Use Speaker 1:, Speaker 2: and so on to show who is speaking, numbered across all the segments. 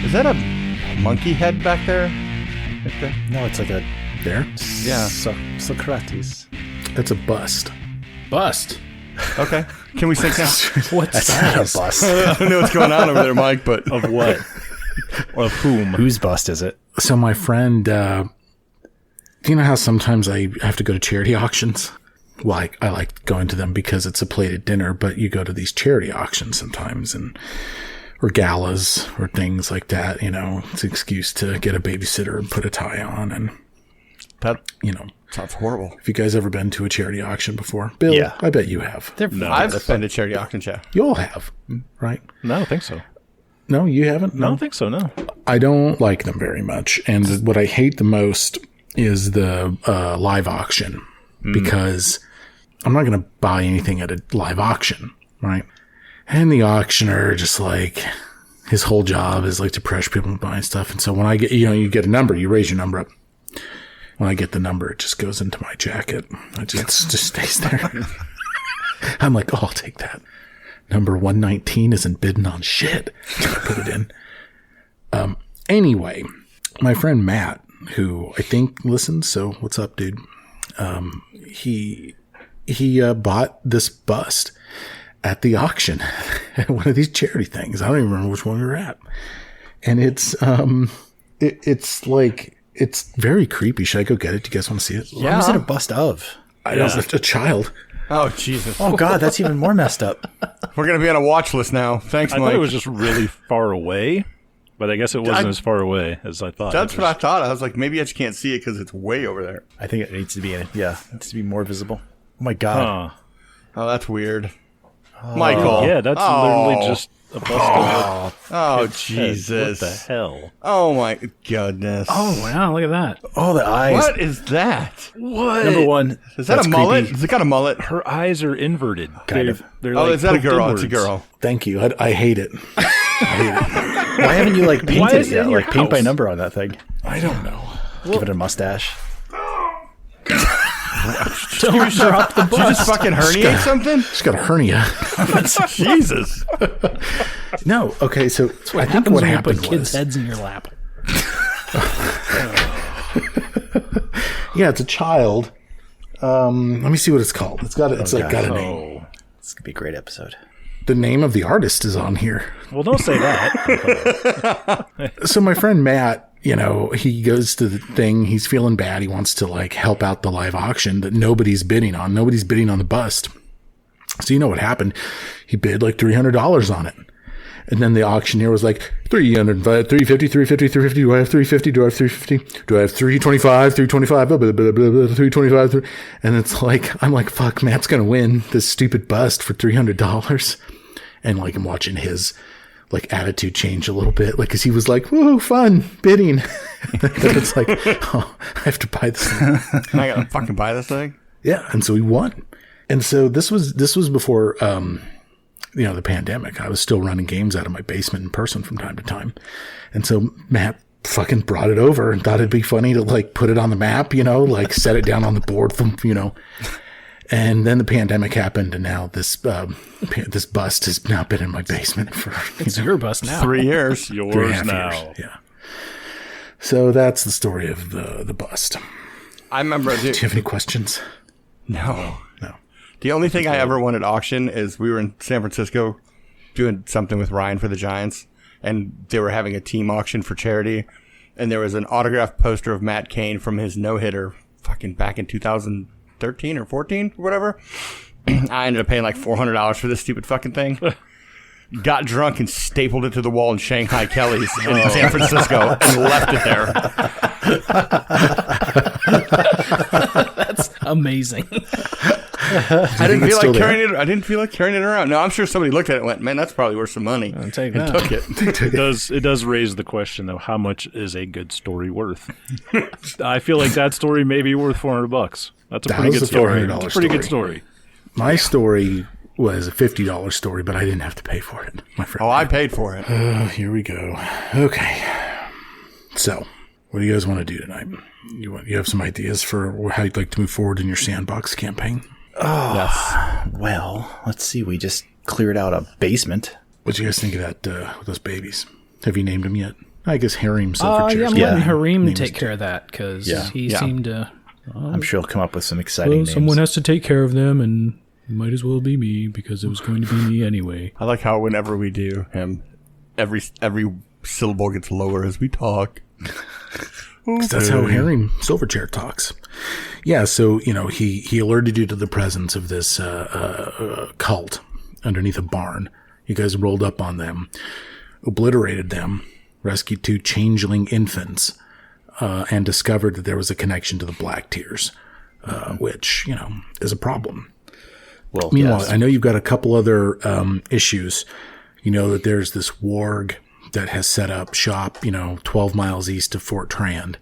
Speaker 1: Is that a monkey head back there?
Speaker 2: No, it's like a...
Speaker 3: There?
Speaker 1: Yeah.
Speaker 2: Socrates.
Speaker 3: That's a bust.
Speaker 4: Bust.
Speaker 1: Okay. Can we sync now?
Speaker 2: What's that? A bust?
Speaker 1: I don't know what's going on over there, Mike, but...
Speaker 4: Of what? Of whom?
Speaker 2: Whose bust is it?
Speaker 3: So my friend, do you know how sometimes I have to go to charity auctions? Well, I like going to them because it's a plated dinner, but you go to these charity auctions sometimes or galas or things like that, you know, it's an excuse to get a babysitter and put a tie on. And
Speaker 1: That,
Speaker 3: you know,
Speaker 1: sounds horrible.
Speaker 3: have you guys ever been to a charity auction before? Bill,
Speaker 2: Yeah.
Speaker 3: I bet you have.
Speaker 1: I've been to charity auctions, yeah.
Speaker 3: You all have, right?
Speaker 4: No, I don't think so.
Speaker 3: No, you haven't?
Speaker 4: No, I don't think so, no.
Speaker 3: I don't like them very much. And what I hate the most is the live auction because I'm not going to buy anything at a live auction, right? And the auctioneer just like, his whole job is like to pressure people into buying stuff. And so when I get, you know, you get a number, you raise your number up. When I get the number, it just goes into my jacket. It just stays there. I'm like, oh, I'll take that. Number 119 isn't bidding on shit. Put it in. Anyway, my friend Matt, who I think listens, so what's up, dude? He bought this bust at the auction at one of these charity things. I don't even remember which one we were at. And it's like, it's very creepy. Should I go get it? Do you guys want to see it?
Speaker 2: What was it a bust of?
Speaker 3: I don't know, a child.
Speaker 1: Oh, Jesus.
Speaker 2: Oh, God, that's even more messed up.
Speaker 1: We're going to be on a watch list now. Thanks,
Speaker 4: I
Speaker 1: Mike.
Speaker 4: thought it was just really far away, but I guess it wasn't as far away as I thought.
Speaker 1: That's what I thought. I was like, maybe I just can't see it because it's way over there.
Speaker 2: I think it needs to be it needs to be more visible. Oh, my God.
Speaker 1: Oh, that's weird. Michael.
Speaker 4: Yeah, that's literally just a bust of
Speaker 1: Oh,
Speaker 4: his head.
Speaker 1: Jesus.
Speaker 4: What the hell?
Speaker 1: Oh, my goodness.
Speaker 4: Oh, wow, look at that.
Speaker 2: Oh, the eyes.
Speaker 1: What is that?
Speaker 4: What?
Speaker 2: Number one.
Speaker 1: Is that
Speaker 2: that's
Speaker 1: a mullet?
Speaker 2: creepy.
Speaker 1: Has it got a mullet?
Speaker 4: Her eyes are inverted.
Speaker 2: Kind of.
Speaker 4: They're
Speaker 1: Oh,
Speaker 4: like
Speaker 1: is that a
Speaker 4: poked
Speaker 1: girl?
Speaker 4: inwards.
Speaker 1: It's a girl.
Speaker 3: Thank you. I hate it.
Speaker 2: Why haven't you, like, painted
Speaker 4: is
Speaker 2: it
Speaker 4: it
Speaker 2: yet?
Speaker 4: in your
Speaker 2: Like, paint by
Speaker 4: house?
Speaker 2: number on that thing.
Speaker 3: I don't know.
Speaker 2: Give it a mustache.
Speaker 4: Don't drop the
Speaker 1: Did you just fucking herniate something?
Speaker 3: She's got a hernia.
Speaker 1: Jesus.
Speaker 3: No. Okay. So I think
Speaker 4: happens
Speaker 3: what
Speaker 4: when you
Speaker 3: happened
Speaker 4: put kids'
Speaker 3: was,
Speaker 4: heads in your lap.
Speaker 3: yeah, it's a child. Let me see what it's called. It's got got a name.
Speaker 4: Oh.
Speaker 2: This could be a great episode.
Speaker 3: The name of the artist is on here.
Speaker 4: Well, don't say that.
Speaker 3: So my friend Matt, you know, he goes to the thing. He's feeling bad. He wants to like help out the live auction that nobody's bidding on. Nobody's bidding on the bust. So you know what happened? He bid like $300 on it. And then the auctioneer was like, 350, 350. Do I have 350? Do I have 350? Do I have 325? 325, blah, blah, blah, blah, blah, 325. And it's like, I'm like, fuck, Matt's going to win this stupid bust for $300. And like, I'm watching his like attitude change a little bit. Like, cause he was like, whoa, fun bidding. It's like, oh, I have to buy this thing.
Speaker 1: I gotta fucking buy this thing.
Speaker 3: Yeah. And so he won. And so this was before, you know, the pandemic. I was still running games out of my basement in person from time to time. And so Matt fucking brought it over and thought it'd be funny to like put it on the map, you know, like set it down on the board, you know. And then the pandemic happened, and now this this bust has now been in my basement for
Speaker 4: It's your bust now.
Speaker 1: 3 years.
Speaker 3: three and a
Speaker 4: Yours
Speaker 3: half
Speaker 4: now.
Speaker 3: years. Yeah. So that's the story of the bust.
Speaker 1: I remember.
Speaker 3: Do you have any questions?
Speaker 1: No.
Speaker 3: No.
Speaker 1: The only thing I ever won at auction is we were in San Francisco doing something with Ryan for the Giants, and they were having a team auction for charity, and there was an autographed poster of Matt Cain from his no-hitter fucking back in 2013 or 14 or whatever. I ended up paying like $400 for this stupid fucking thing. Got drunk and stapled it to the wall in Shanghai Kelly's in San Francisco and left it there.
Speaker 4: That's amazing.
Speaker 1: I didn't feel like carrying it. I didn't feel like carrying it around. No, I'm sure somebody looked at it and went, "Man, that's probably worth some money."
Speaker 4: I'll take
Speaker 1: and
Speaker 4: that.
Speaker 1: took it.
Speaker 4: It does raise the question though: how much is a good story worth? I feel like that story may be worth $400. That's a pretty good story.
Speaker 3: $400
Speaker 4: It's a pretty good story.
Speaker 3: My story was a $50 story, but I didn't have to pay for it, my friend.
Speaker 1: Oh, I paid for it.
Speaker 3: Here we go. Okay. So, what do you guys want to do tonight? You have some ideas for how you'd like to move forward in your sandbox campaign?
Speaker 2: Well, let's see. We just cleared out a basement.
Speaker 3: What do you guys think of that with those babies? Have you named them yet? I guess Harim
Speaker 5: Yeah, I'm
Speaker 3: Silverchair's
Speaker 5: letting
Speaker 2: Yeah.
Speaker 5: Harim
Speaker 3: name
Speaker 5: take
Speaker 3: is-
Speaker 5: care of that because
Speaker 2: Yeah.
Speaker 5: he
Speaker 1: Yeah.
Speaker 5: seemed to.
Speaker 2: I'm sure he'll come up with some exciting names.
Speaker 5: Someone has to take care of them, and it might as well be me because it was going to be me anyway.
Speaker 1: I like how whenever we do him, every syllable gets lower as we talk.
Speaker 3: 'Cause that's how Harim Silverchair talks. Yeah, so, he alerted you to the presence of this cult underneath a barn. You guys rolled up on them, obliterated them, rescued 2 changeling infants, and discovered that there was a connection to the Black Tears, which, is a problem.
Speaker 2: Well,
Speaker 3: Meanwhile,
Speaker 2: yes.
Speaker 3: I know you've got a couple other issues. You know that there's this warg that has set up shop, 12 miles east of Fort Trand.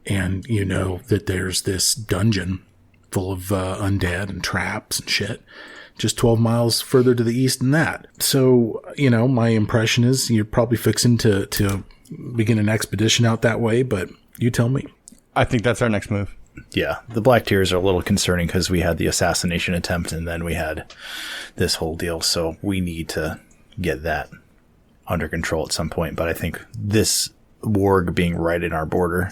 Speaker 3: And you know that there's this dungeon full of undead and traps and shit just 12 miles further to the east than that. So, my impression is you're probably fixing to begin an expedition out that way, but you tell me.
Speaker 1: I think that's our next move.
Speaker 2: Yeah, the Black Tears are a little concerning because we had the assassination attempt and then we had this whole deal. So we need to get that under control at some point. But I think this warg being right in our border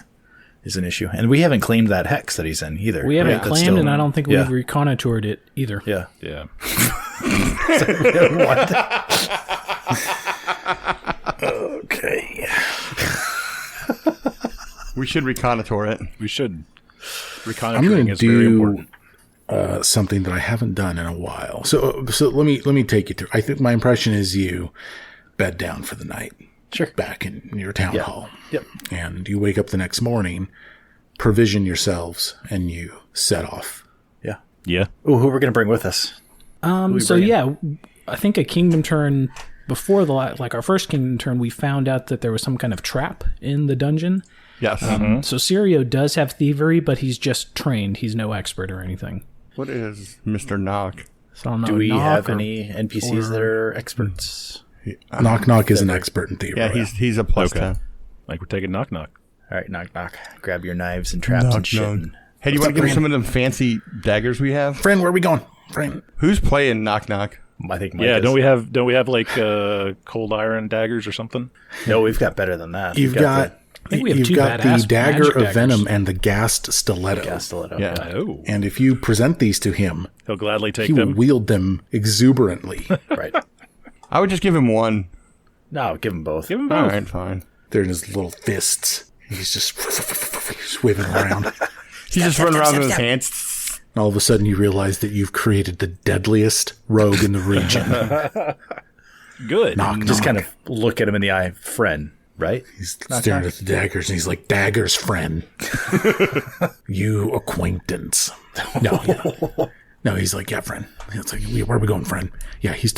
Speaker 2: is an issue. And we haven't claimed that hex that he's in either.
Speaker 5: We haven't
Speaker 2: right? That's
Speaker 5: claimed,
Speaker 2: still-
Speaker 5: and I don't think
Speaker 2: Yeah.
Speaker 5: we've reconnoitred it either.
Speaker 2: Yeah.
Speaker 4: Yeah.
Speaker 3: Okay.
Speaker 1: We should reconnoiter it.
Speaker 4: We should.
Speaker 3: I'm
Speaker 4: Reconnoitering
Speaker 3: going to
Speaker 4: is very
Speaker 3: do
Speaker 4: important.
Speaker 3: something that I haven't done in a while. So let me take you through. I think my impression is you bed down for the night.
Speaker 2: Sure.
Speaker 3: Back in your town
Speaker 2: Yeah.
Speaker 3: hall.
Speaker 2: Yep.
Speaker 3: And you wake up the next morning, provision yourselves, and you set off.
Speaker 2: Yeah.
Speaker 4: Yeah.
Speaker 2: Ooh, who we're going to bring with us?
Speaker 5: So
Speaker 2: bring in?
Speaker 5: yeah, I think a kingdom turn before our first kingdom turn, we found out that there was some kind of trap in the dungeon.
Speaker 1: Yes.
Speaker 5: So Sirio does have thievery, but he's just trained. He's no expert or anything.
Speaker 1: What is Mr. Knock?
Speaker 5: So I don't know.
Speaker 2: Do we
Speaker 5: knock
Speaker 2: have
Speaker 5: or-
Speaker 2: any NPCs that are experts?
Speaker 3: Knock Knock is an expert in thievery.
Speaker 1: Yeah, he's a plus
Speaker 4: Okay.
Speaker 1: 10.
Speaker 4: Like we're taking knock knock.
Speaker 2: All right, knock, knock. Grab your knives and traps
Speaker 1: Knock,
Speaker 2: and shit.
Speaker 1: knock.
Speaker 2: and-
Speaker 1: Hey, do you want to give me some of them fancy daggers we have?
Speaker 3: Friend, where are we going? Friend.
Speaker 1: Who's playing Knock Knock?
Speaker 2: I think Mike
Speaker 4: Yeah,
Speaker 2: is.
Speaker 4: don't we have like cold iron daggers or something?
Speaker 2: No, we've got better than that.
Speaker 3: You've
Speaker 2: We've
Speaker 3: got
Speaker 5: think we have
Speaker 3: you've
Speaker 5: two
Speaker 3: got the
Speaker 5: badass
Speaker 3: dagger
Speaker 5: magic
Speaker 3: of
Speaker 5: daggers.
Speaker 3: venom and the gassed stiletto.
Speaker 2: the stiletto.
Speaker 1: Yeah.
Speaker 4: Oh,
Speaker 3: And if you present these to him,
Speaker 4: he'll gladly take
Speaker 3: he will
Speaker 4: them.
Speaker 3: wield them exuberantly.
Speaker 2: Right.
Speaker 1: I would just give him one.
Speaker 2: No, give them both.
Speaker 4: Give them
Speaker 1: All
Speaker 4: both.
Speaker 1: right, fine.
Speaker 3: They're in his little fists. He's just swimming around.
Speaker 1: He's just running around with his hands.
Speaker 3: And all of a sudden, you realize that you've created the deadliest rogue in the region.
Speaker 4: Good.
Speaker 3: Knock,
Speaker 2: Just
Speaker 3: knock.
Speaker 2: kind of look at him in the eye, friend, right?
Speaker 3: He's staring at the daggers, and he's like, "Daggers, friend. You acquaintance." No, he's like, "Yeah, friend." It's like, "Where are we going, friend?" Yeah, he's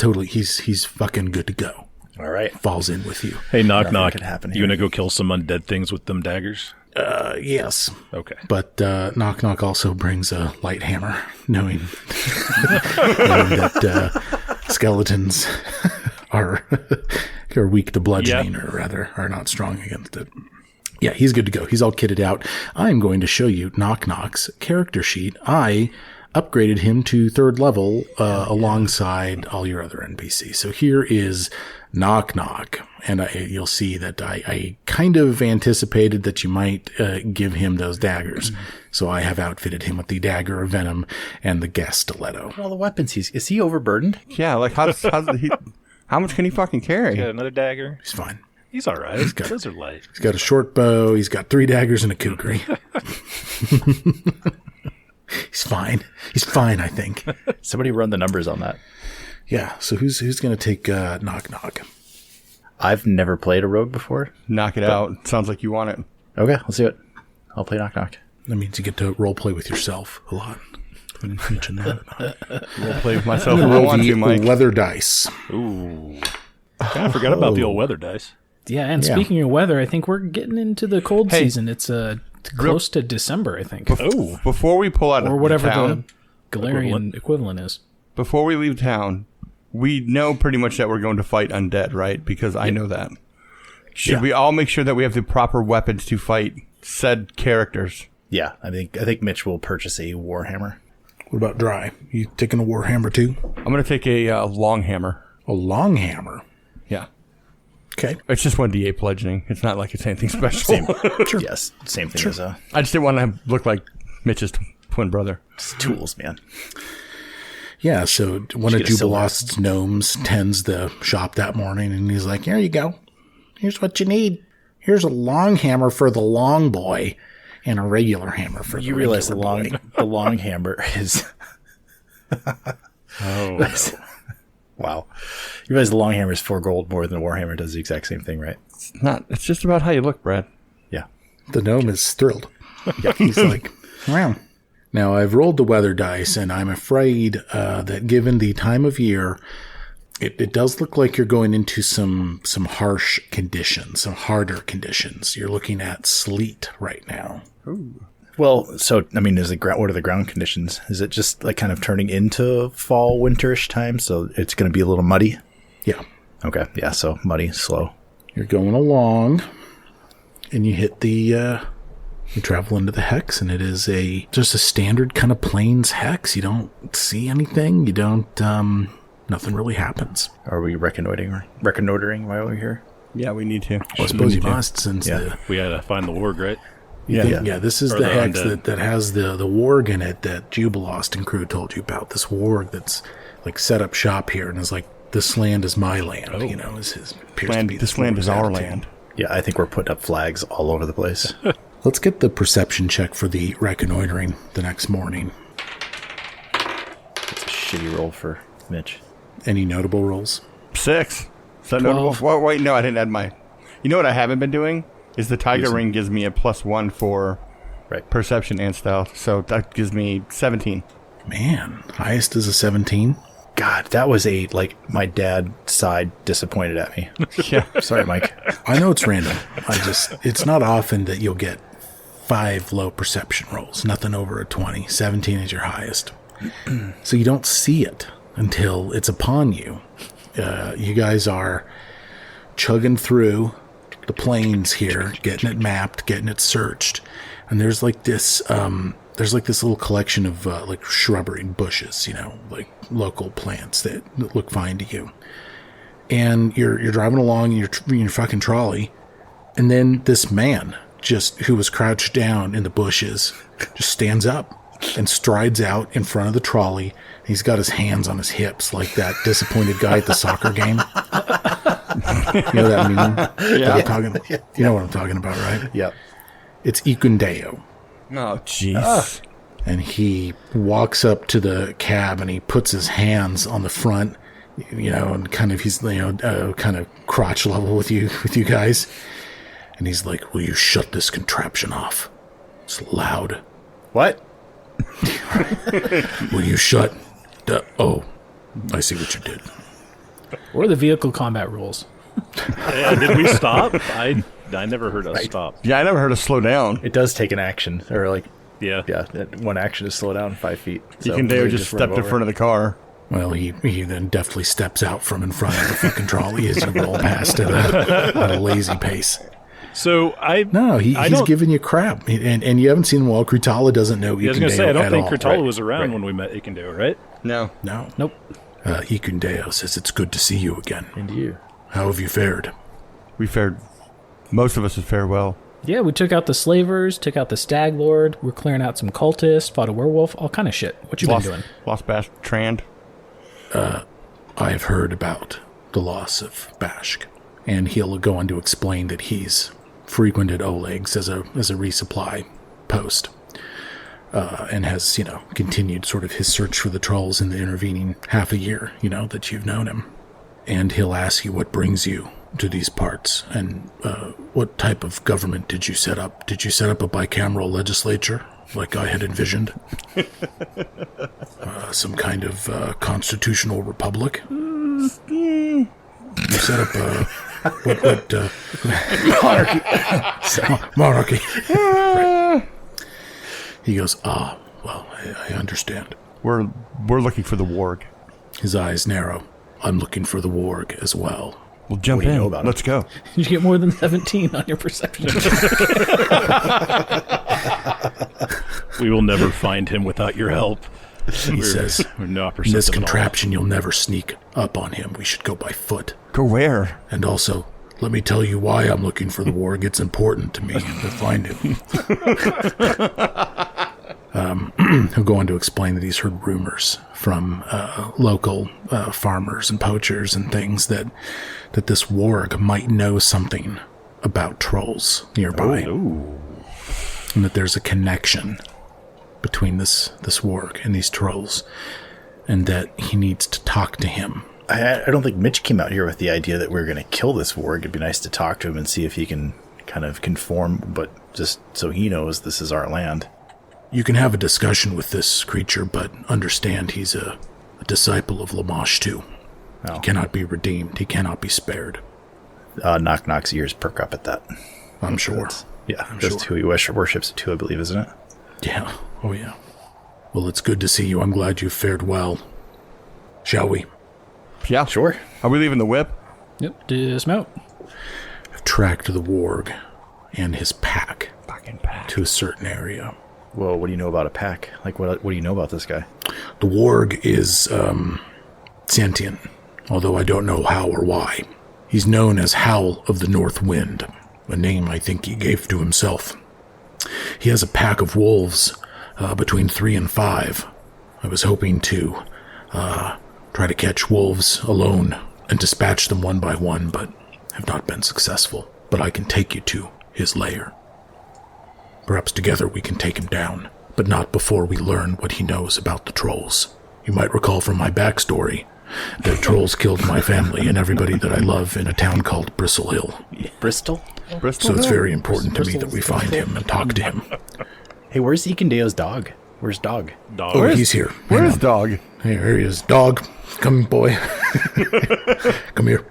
Speaker 3: fucking good to go.
Speaker 2: All right.
Speaker 3: Falls in with you.
Speaker 4: Hey, knock
Speaker 2: Nothing
Speaker 4: knock.
Speaker 2: could happen
Speaker 4: You
Speaker 2: here.
Speaker 4: gonna go kill some undead things with them daggers?
Speaker 3: Yes.
Speaker 4: Okay.
Speaker 3: But Knock Knock also brings a light hammer, knowing that skeletons are weak to bludgeoning,
Speaker 4: Yep.
Speaker 3: or rather are not strong against it. Yeah, he's good to go. He's all kitted out. I'm going to show you Knock Knock's character sheet. I upgraded him to 3rd level alongside all your other NPCs. So here is Knock Knock. And you'll see that I kind of anticipated that you might give him those daggers. So I have outfitted him with the dagger of venom and the gas stiletto.
Speaker 2: All the weapons is he overburdened?
Speaker 1: Yeah, like how much can he fucking carry?
Speaker 4: Got another dagger.
Speaker 3: He's fine.
Speaker 4: He's all right. Those are light.
Speaker 3: He's got a short bow. He's got 3 daggers and a kukri. He's fine. He's fine, I think.
Speaker 2: Somebody run the numbers on that.
Speaker 3: Yeah. So who's going to take Knock Knock?
Speaker 2: I've never played a rogue before.
Speaker 1: Knock it out. Sounds like you want it.
Speaker 2: Okay, let's do it. I'll play knock knock.
Speaker 3: That means you get to role play with yourself a lot. I didn't mention that.
Speaker 1: I'll play with myself if I
Speaker 3: Roll
Speaker 1: want
Speaker 3: the
Speaker 1: to, Mike.
Speaker 3: leather dice.
Speaker 4: Ooh. Kind of forgot about the old weather dice.
Speaker 5: Yeah, and
Speaker 3: Yeah.
Speaker 5: speaking of weather, I think we're getting into the cold
Speaker 1: Hey.
Speaker 5: season. It's close to December, I think,
Speaker 4: Oh.
Speaker 1: Before we pull out
Speaker 5: or
Speaker 1: of
Speaker 5: whatever
Speaker 1: town,
Speaker 5: the Galarian equivalent is.
Speaker 1: before we leave town, we know pretty much that we're going to fight undead, right? Because I know that. Should we all make sure that we have the proper weapons to fight said characters?
Speaker 2: Yeah, I think Mitch will purchase a warhammer.
Speaker 3: What about Dry? You taking a warhammer too?
Speaker 1: I'm going to take a long hammer.
Speaker 3: A long hammer.
Speaker 1: Yeah.
Speaker 3: Okay.
Speaker 1: It's just 1d8 bludgeoning. It's not like it's anything special.
Speaker 2: Same. Yes, same thing as
Speaker 1: I just didn't want to look like Mitch's twin brother.
Speaker 2: tools, man.
Speaker 3: Yeah, so one of
Speaker 2: get a silver.
Speaker 3: Jubilost's gnomes tends the shop that morning, and he's like, here you go. Here's what you need. Here's a long hammer for the long boy and a regular hammer for
Speaker 2: You
Speaker 3: the
Speaker 2: realize the
Speaker 3: regular boy.
Speaker 2: long hammer is
Speaker 4: Oh,
Speaker 2: wow. You realize the long hammer is 4 gold more than the warhammer does the exact same thing, right?
Speaker 1: It's just about how you look, Brad.
Speaker 2: Yeah.
Speaker 3: The gnome is thrilled. Yeah, he's like, wow. Now, I've rolled the weather dice, and I'm afraid that given the time of year, it does look like you're going into some harsh conditions, some harder conditions. You're looking at sleet right now.
Speaker 2: Well, so I mean, what are the ground conditions? Is it just like kind of turning into fall, winterish time? So it's going to be a little muddy.
Speaker 3: Yeah.
Speaker 2: Okay, yeah. So muddy, slow.
Speaker 3: You're going along, and you hit you travel into the hex, and it is just a standard kind of plains hex. You don't see anything. You don't, nothing really happens.
Speaker 2: Are we reconnoitering while we're here?
Speaker 1: Yeah, we need to.
Speaker 3: Well, I suppose you must, since
Speaker 4: we had to find the Warg, right?
Speaker 3: yeah, this is
Speaker 4: Or
Speaker 3: the
Speaker 4: the
Speaker 3: hex
Speaker 4: undead.
Speaker 3: that has the Warg in it that Jubilost and crew told you about. This Warg that's like set up shop here and is like, this land is my land. You know, is his appears to be
Speaker 1: This land is
Speaker 3: Warg's
Speaker 1: our
Speaker 3: attitude.
Speaker 1: land.
Speaker 2: Yeah, I think we're putting up flags all over the place.
Speaker 3: Let's get the perception check for the reconnoitering the next morning.
Speaker 2: It's a shitty roll for Mitch.
Speaker 3: Any notable rolls?
Speaker 1: 6. Is that notable? Well, wait, no, I didn't add my... You know what I haven't been doing? Is the Tiger Ring gives me a +1 for perception and stealth. So that gives me 17.
Speaker 3: Man, highest is a 17.
Speaker 2: God, that was my dad sighed disappointed at me.
Speaker 1: Yeah.
Speaker 2: Sorry, Mike.
Speaker 3: I know it's random. It's not often that you'll get 5 low perception rolls. Nothing over a 20. 17 is your highest. So you don't see it until it's upon you. You guys are chugging through the plains here, getting it mapped, getting it searched. And there's like this little collection of like shrubbery and bushes, you know, like local plants that look fine to you. And you're driving along in your fucking trolley, and then this man who was crouched down in the bushes just stands up and strides out in front of the trolley. He's got his hands on his hips like that disappointed guy at the soccer game. You know that meme? Yeah. You know what I'm talking about, right?
Speaker 2: Yep.
Speaker 3: It's Ikundeo.
Speaker 1: Oh, jeez.
Speaker 3: And he walks up to the cab and he puts his hands on the front, you know, and kind of kind of crotch level with you guys. And he's like, "Will you shut this contraption off? It's loud.
Speaker 2: What?
Speaker 3: Will you shut oh, I see what you did."
Speaker 5: Or the vehicle combat rules.
Speaker 4: Yeah, did we stop? I never heard us stop.
Speaker 1: Yeah, I never heard us slow down.
Speaker 2: It does take an action, or
Speaker 4: Yeah.
Speaker 2: one action to slow down 5 feet.
Speaker 1: You can do just stepped in front of the car.
Speaker 3: Well, he then deftly steps out from in front of the fucking trolley as you roll past it at a lazy pace.
Speaker 4: So
Speaker 3: he's giving you crap, and you haven't seen him well. Krutala doesn't know Ikundeo
Speaker 4: I was going to say, I don't think Kurtala
Speaker 3: all.
Speaker 4: was around when we met Ikundeo, right?
Speaker 1: No.
Speaker 3: No.
Speaker 5: Nope.
Speaker 3: Ikundeo says, "It's good to see you again.
Speaker 2: And you.
Speaker 3: How have you fared?"
Speaker 1: Most of us have fared well.
Speaker 5: Yeah, we took out the slavers, took out the stag lord, we're clearing out some cultists, fought a werewolf, all kind of shit. What you been doing?
Speaker 1: Lost Bash Trand.
Speaker 3: I have heard about the loss of Bashk, and he'll go on to explain that he's frequented Oleg's as a resupply post, and has continued sort of his search for the trolls in the intervening half a year that you've known him. And he'll ask you what brings you to these parts, and what type of government did you set up? Did you set up a bicameral legislature like I had envisioned? Some kind of constitutional republic? You set up a monarchy. Right. He goes, well, I understand.
Speaker 1: We're looking for the Warg.
Speaker 3: His eyes narrow. I'm looking for the Warg as well.
Speaker 1: We'll jump
Speaker 2: What do you
Speaker 1: in.
Speaker 2: know about
Speaker 1: Let's go.
Speaker 5: Did you get more than 17 on your perception?
Speaker 4: We will never find him without your help.
Speaker 3: He says,
Speaker 4: We're not
Speaker 3: in this
Speaker 4: perceptive at all.
Speaker 3: contraption, you'll never sneak up on him. We should go by foot.
Speaker 1: Go where?
Speaker 3: And also, Let me tell you why I'm looking for the Warg. It's important to me to find him. He'll go on to explain that he's heard rumors from local farmers and poachers and things that this Warg might know something about trolls nearby. And that there's a connection between this Warg and these trolls, and that he needs to talk to him.
Speaker 2: I don't think Mitch came out here with the idea that we're going to kill this Warg. It'd be nice to talk to him and see if he can kind of conform, but just so he knows this is our land.
Speaker 3: You can have a discussion with this creature, but understand he's a disciple of Lamash too.
Speaker 2: Oh.
Speaker 3: He cannot be redeemed. He cannot be spared.
Speaker 2: Knock Knock's ears perk up at that.
Speaker 3: I'm sure.
Speaker 2: That's who he worships too, I believe, isn't it?
Speaker 3: Yeah. Oh, yeah. Well, it's good to see you. I'm glad you fared well. Shall we?
Speaker 1: Yeah.
Speaker 2: Sure.
Speaker 1: Are we leaving the whip?
Speaker 5: Yep, dismount.
Speaker 3: I've tracked the Warg and his pack
Speaker 1: Fucking pack.
Speaker 3: to a certain area.
Speaker 2: Well, what do you know about a pack? Like, what do you know about this guy?
Speaker 3: The Warg is sentient, although I don't know how or why. He's known as Howl of the North Wind, a name I think he gave to himself. He has a pack of wolves between 3 and 5. I was hoping to try to catch wolves alone and dispatch them one by one, but have not been successful. But I can take you to his lair. Perhaps together we can take him down, but not before we learn what he knows about the trolls. You might recall from my backstory that trolls killed my family and everybody that I love in a town called Bristle Hill.
Speaker 2: Bristol?
Speaker 3: So it's very important to me that we find him and talk to him.
Speaker 2: Hey, where's Eakendeo's dog? Where's Dog?
Speaker 4: Dog.
Speaker 3: Oh, he's here.
Speaker 1: Where's Dog?
Speaker 3: Here he is. Dog, come, boy. Come here.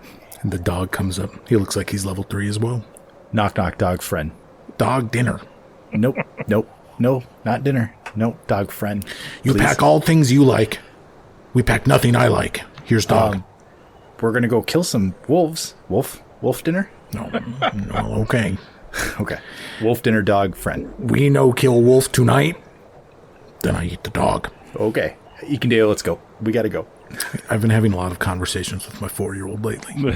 Speaker 3: And the dog comes up. He looks like he's level 3 as well.
Speaker 2: Knock Knock, dog friend.
Speaker 3: Dog dinner.
Speaker 2: Nope. No, not dinner. Nope, dog friend.
Speaker 3: You
Speaker 2: Please.
Speaker 3: pack all things you like. We pack nothing I like. Here's Dog.
Speaker 2: We're gonna go kill some wolves. Wolf dinner?
Speaker 3: No, okay.
Speaker 2: Okay. Wolf dinner, dog friend.
Speaker 3: We no kill wolf tonight. Then I eat the dog.
Speaker 2: Okay. Eakendale, let's go. We gotta go.
Speaker 3: I've been having a lot of conversations with my 4-year-old lately. Bargain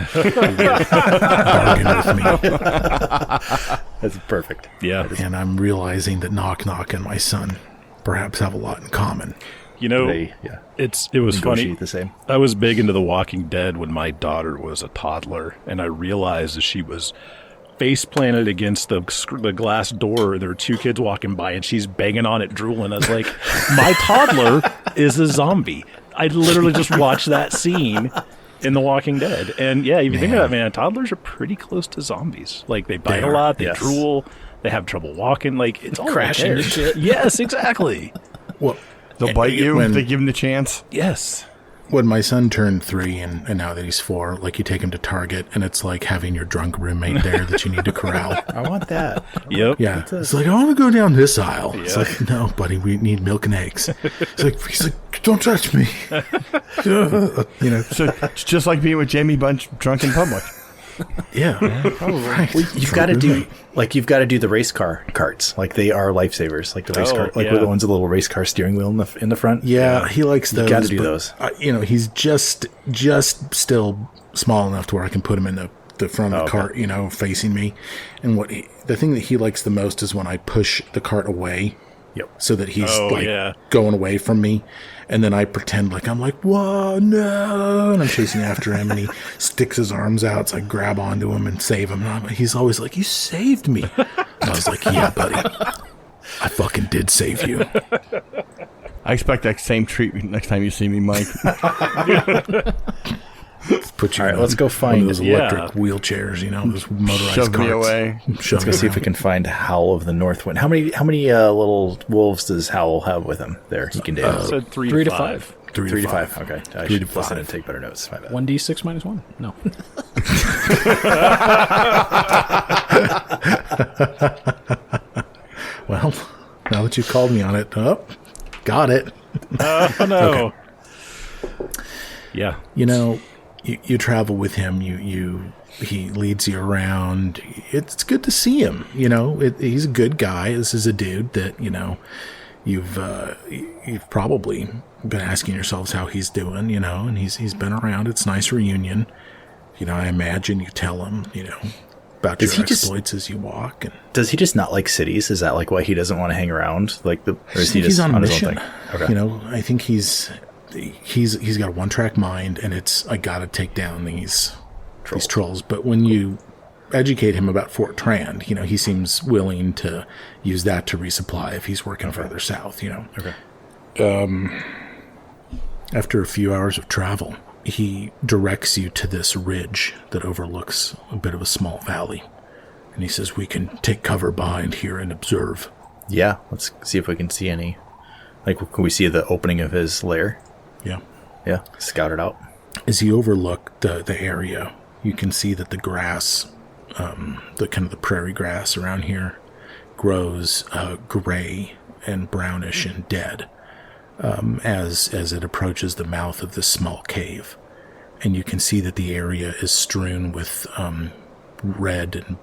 Speaker 3: with me.
Speaker 2: That's perfect.
Speaker 4: Yeah.
Speaker 3: And I'm realizing that Knock Knock and my son perhaps have a lot in common.
Speaker 4: You know,
Speaker 2: They
Speaker 4: it was funny.
Speaker 2: negotiate the same.
Speaker 4: I was big into The Walking Dead when my daughter was a toddler, and I realized that she was face planted against the glass door. There were 2 kids walking by, and she's banging on it, drooling. I was like, my toddler is a zombie. I literally just watched that scene in The Walking Dead. And yeah, if you think about it, man, toddlers are pretty close to zombies. Like, they bite a lot, they drool, they have trouble walking. Like, it's all
Speaker 5: Crashing
Speaker 4: right there.
Speaker 5: and shit.
Speaker 4: Yes, exactly.
Speaker 3: Well,
Speaker 1: They'll bite you
Speaker 3: when-
Speaker 1: if they give them the chance.
Speaker 4: Yes.
Speaker 3: when my son turned 3 and now that he's 4, like you take him to Target and it's like having your drunk roommate there that you need to corral.
Speaker 2: I want that.
Speaker 4: Yep.
Speaker 3: Yeah. It's like, I want to go down this aisle. It's like, no, buddy, we need milk and eggs. He's like, don't touch me. You know,
Speaker 1: So it's just like being with Jamie Bunch drunk in public.
Speaker 3: yeah. Right.
Speaker 2: You've got to do the race car carts. Like, they are lifesavers. Like the race car, like
Speaker 4: yeah.
Speaker 2: with the ones with the little race car steering wheel in the front.
Speaker 3: Yeah, he likes those.
Speaker 2: gotta do
Speaker 3: but,
Speaker 2: those.
Speaker 3: He's just still small enough to where I can put him in the front of the cart, facing me. And the thing that he likes the most is when I push the cart away.
Speaker 2: Yep.
Speaker 3: So that he's
Speaker 4: yeah.
Speaker 3: going away from me. And then I pretend like I'm like, whoa, no. And I'm chasing after him and he sticks his arms out. So I grab onto him and save him. And he's always like, you saved me. And I was like, yeah, buddy. I fucking did save you.
Speaker 1: I expect that same treatment next time you see me, Mike.
Speaker 3: Put you
Speaker 2: All right,
Speaker 3: in
Speaker 2: let's go
Speaker 3: one
Speaker 2: find
Speaker 3: of those
Speaker 2: it.
Speaker 3: electric wheelchairs, those motorized
Speaker 1: Shove
Speaker 3: carts.
Speaker 1: me away.
Speaker 3: Shove
Speaker 2: Let's go
Speaker 3: me
Speaker 2: see if we
Speaker 3: around.
Speaker 2: can find Howl of the North Wind. How many little wolves does Howl have with him there? He can do
Speaker 4: I said 3
Speaker 5: 3
Speaker 4: to
Speaker 5: to
Speaker 4: 5.
Speaker 3: 3
Speaker 2: 3 to 5. Okay. I
Speaker 3: 3
Speaker 2: should
Speaker 3: to
Speaker 2: listen
Speaker 3: 5.
Speaker 2: and take better notes. My bad.
Speaker 5: 1d6 minus 1. No.
Speaker 3: Well, now that you called me on it, got it.
Speaker 4: Oh, no. Yeah.
Speaker 3: You travel with him. He leads you around. It's good to see him. He's a good guy. This is a dude that you've probably been asking yourselves how he's doing. And he's been around. It's a nice reunion. I imagine you tell him, about
Speaker 2: Does
Speaker 3: your
Speaker 2: he just-
Speaker 3: exploits as you walk. And
Speaker 2: Does he just not like cities? Is that like why he doesn't want to hang around? Or is he
Speaker 3: he's
Speaker 2: just
Speaker 3: on a
Speaker 2: his
Speaker 3: mission.
Speaker 2: own thing? Okay.
Speaker 3: I think he's got a one-track mind, and it's I got to take down these trolls. But when you educate him about Fort Trand, he seems willing to use that to resupply if he's working further south.
Speaker 2: Okay.
Speaker 3: After a few hours of travel, he directs you to this ridge that overlooks a bit of a small valley. And he says, we can take cover behind here and observe.
Speaker 2: Yeah, let's see if we can see any. Like, can we see the opening of his lair?
Speaker 3: Yeah.
Speaker 2: Yeah, scout it out.
Speaker 3: As you overlook the area, you can see that the grass, the prairie grass around here, grows gray and brownish and dead as it approaches the mouth of this small cave. And you can see that the area is strewn with red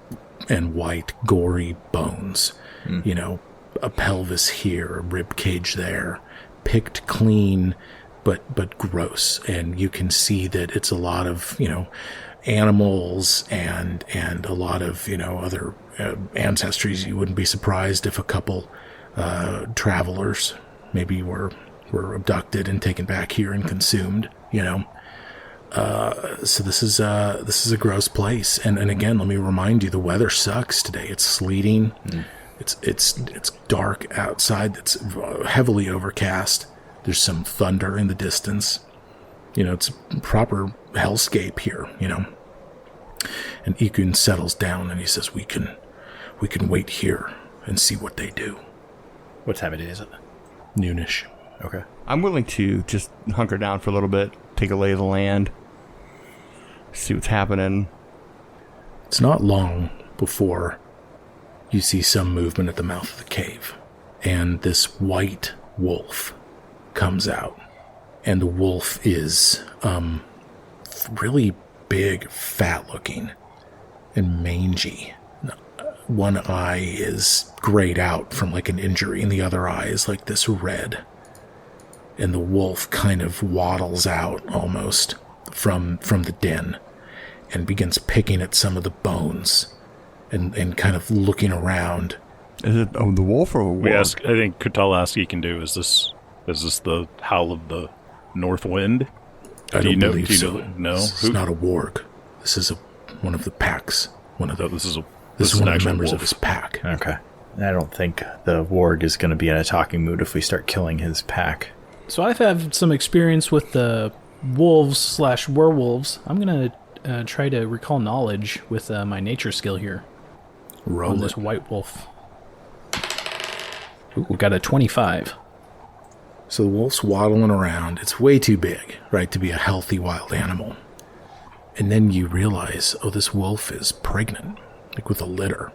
Speaker 3: and white gory bones. A pelvis here, a rib cage there, picked clean but gross. And you can see that it's a lot of animals and a lot of other ancestries. You wouldn't be surprised if a couple travelers maybe were abducted and taken back here and consumed. So this is a gross place, and again, let me remind you, the weather sucks today. It's sleeting. It's dark outside. It's heavily overcast. There's some thunder in the distance. It's a proper hellscape here. And Ikun settles down and he says, "We can wait here and see what they do."
Speaker 2: What time of day is it?
Speaker 3: Noonish.
Speaker 2: Okay.
Speaker 1: I'm willing to just hunker down for a little bit, take a lay of the land, see what's happening.
Speaker 3: It's not long before you see some movement at the mouth of the cave, and this white wolf comes out. And the wolf is really big, fat-looking, and mangy. One eye is grayed out from like an injury, and the other eye is like this red. And the wolf kind of waddles out almost from the den and begins picking at some of the bones and kind of looking around.
Speaker 1: Is it the wolf or a wolf?
Speaker 4: I think Kutalowski can do. Is this the howl of the north wind?
Speaker 3: I don't believe so.
Speaker 4: No,
Speaker 3: This is not a warg. This is one of the packs.
Speaker 4: This is
Speaker 3: one
Speaker 4: an
Speaker 3: of the
Speaker 4: actual
Speaker 3: members
Speaker 4: wolf.
Speaker 3: of his pack.
Speaker 2: Okay. I don't think the warg is going to be in a talking mood if we start killing his pack.
Speaker 5: So I've had some experience with the wolves/werewolves. I'm going to try to recall knowledge with my nature skill here on
Speaker 3: Roll
Speaker 5: this
Speaker 3: it.
Speaker 5: white wolf. Ooh, we got a 25.
Speaker 3: So the wolf's waddling around. It's way too big, right, to be a healthy wild animal. And then you realize, this wolf is pregnant, like with a litter.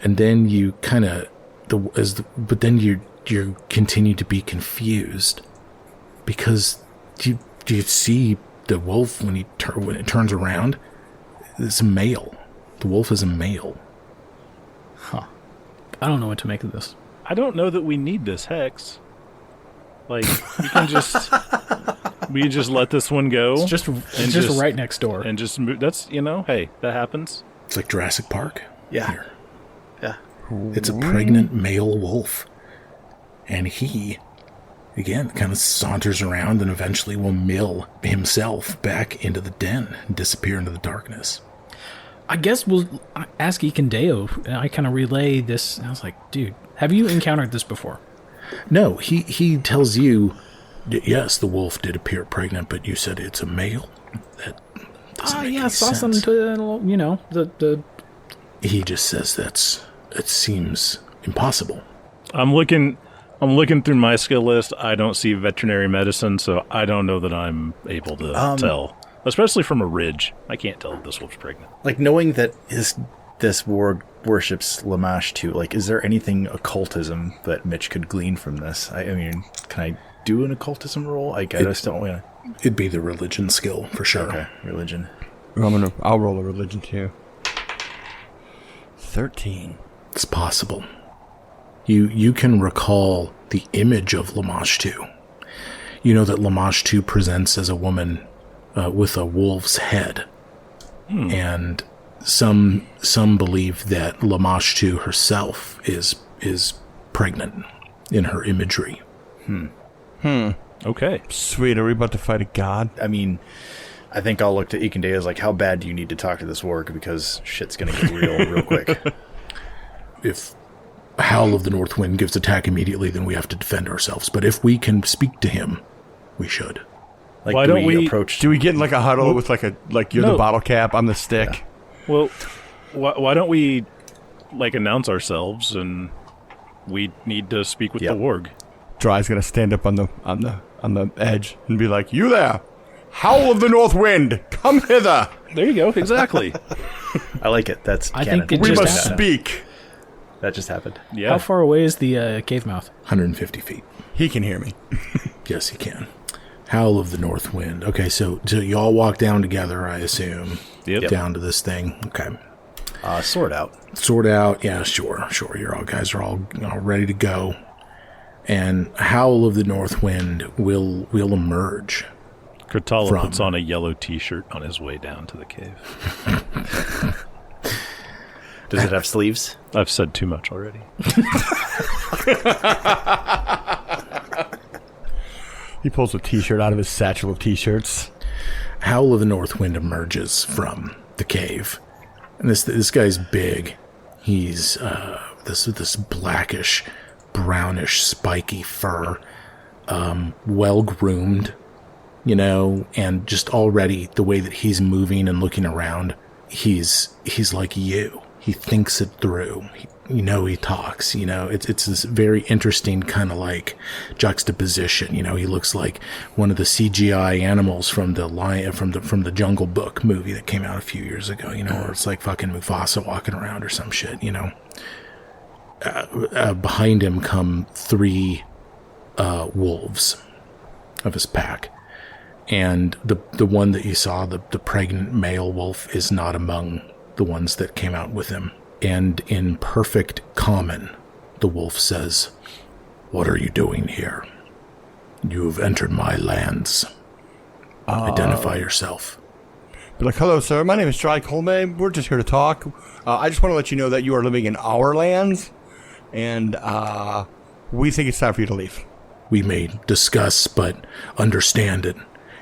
Speaker 3: And then you kind of, but then you continue to be confused because do you see the wolf when it turns around? It's a male. The wolf is a male.
Speaker 5: I don't know what to make of this.
Speaker 4: I don't know that we need this hex. Like, you can just we just let this one go.
Speaker 5: It's just right next door.
Speaker 4: And just move. That's hey, that happens.
Speaker 3: It's like Jurassic Park.
Speaker 2: Yeah.
Speaker 3: Here.
Speaker 2: Yeah.
Speaker 3: It's a pregnant male wolf. And he, again, kind of saunters around and eventually will mill himself back into the den and disappear into the darkness.
Speaker 5: I guess we'll ask Ikendeo, and I kind of relay this. And I was like, dude, have you encountered this before?
Speaker 3: No, he tells you, yes, the wolf did appear pregnant, but you said it's a male. That doesn't make any
Speaker 5: saw
Speaker 3: sense.
Speaker 5: the
Speaker 3: He just says it seems impossible.
Speaker 4: I'm looking through my skill list. I don't see veterinary medicine, so I don't know that I'm able to tell. Especially from a ridge. I can't tell if this wolf's pregnant.
Speaker 2: Like, knowing that this warg worships Lamash too, like, is there anything occultism that Mitch could glean from this? I mean, can I do an occultism roll? I just don't want to.
Speaker 3: It'd be the religion skill, for sure.
Speaker 2: Okay, religion.
Speaker 1: I'll roll a religion too. 13.
Speaker 3: It's possible. You can recall the image of Lamashtu. You know that Lamashtu presents as a woman with a wolf's head. And some believe that Lamashtu herself is pregnant in her imagery.
Speaker 4: Okay.
Speaker 1: Sweet. Are we about to fight a god?
Speaker 2: I mean, I think I'll look to Ikendea as like, how bad do you need to talk to this Warg? Because shit's going to get real quick.
Speaker 3: If Howl of the North Wind gives attack immediately, then we have to defend ourselves. But if we can speak to him, we should.
Speaker 2: Like,
Speaker 4: Why
Speaker 2: do
Speaker 4: don't we-
Speaker 2: approach?
Speaker 1: Do we get in like a huddle with like you're the
Speaker 4: No.
Speaker 1: bottle cap, I'm the stick?
Speaker 4: Well, why don't we like announce ourselves and we need to speak with
Speaker 2: Yep.
Speaker 4: the Warg?
Speaker 1: Dry's gonna stand up on the edge and be like, "You there, Howl of the North Wind, come hither.
Speaker 4: There you go. Exactly.
Speaker 2: I like it. That's
Speaker 5: I
Speaker 2: canon.
Speaker 5: think it
Speaker 1: We
Speaker 5: just
Speaker 1: must
Speaker 5: happened.
Speaker 1: speak."
Speaker 2: That just happened.
Speaker 4: Yeah.
Speaker 5: How far away is the cave mouth?
Speaker 3: 150 feet.
Speaker 1: He can hear me.
Speaker 3: Yes, he can. Howl of the North Wind. Okay, so you all walk down together, I assume.
Speaker 4: Yep.
Speaker 3: Down to this thing. Okay.
Speaker 2: Sword out.
Speaker 3: Sword out. Yeah, sure. You're all guys are all ready to go. And Howl of the North Wind will emerge.
Speaker 4: Kurtala
Speaker 3: From-
Speaker 4: puts on a yellow T-shirt on his way down to the cave.
Speaker 2: Does it have sleeves?
Speaker 4: I've said too much already.
Speaker 1: He pulls a T-shirt out of his satchel of T-shirts.
Speaker 3: Howl of the North Wind emerges from the cave. And this guy's big. He's this blackish, brownish, spiky fur, well groomed, and just already the way that he's moving and looking around, he's like you. He thinks it through. He talks. It's this very interesting kind of like juxtaposition. He looks like one of the CGI animals from the lion from the Jungle Book movie that came out a few years ago. Where it's like fucking Mufasa walking around or some shit. Behind him come 3 wolves of his pack, and the one that you saw, the pregnant male wolf, is not among the ones that came out with him. And in perfect common, the wolf says, "What are you doing here? You've entered my lands. Identify yourself."
Speaker 1: Be like, "Hello, sir. My name is Dry Colme. We're just here to talk. I just want to let you know that you are living in our lands, and we think it's time for you to leave."
Speaker 3: We may discuss, but understand it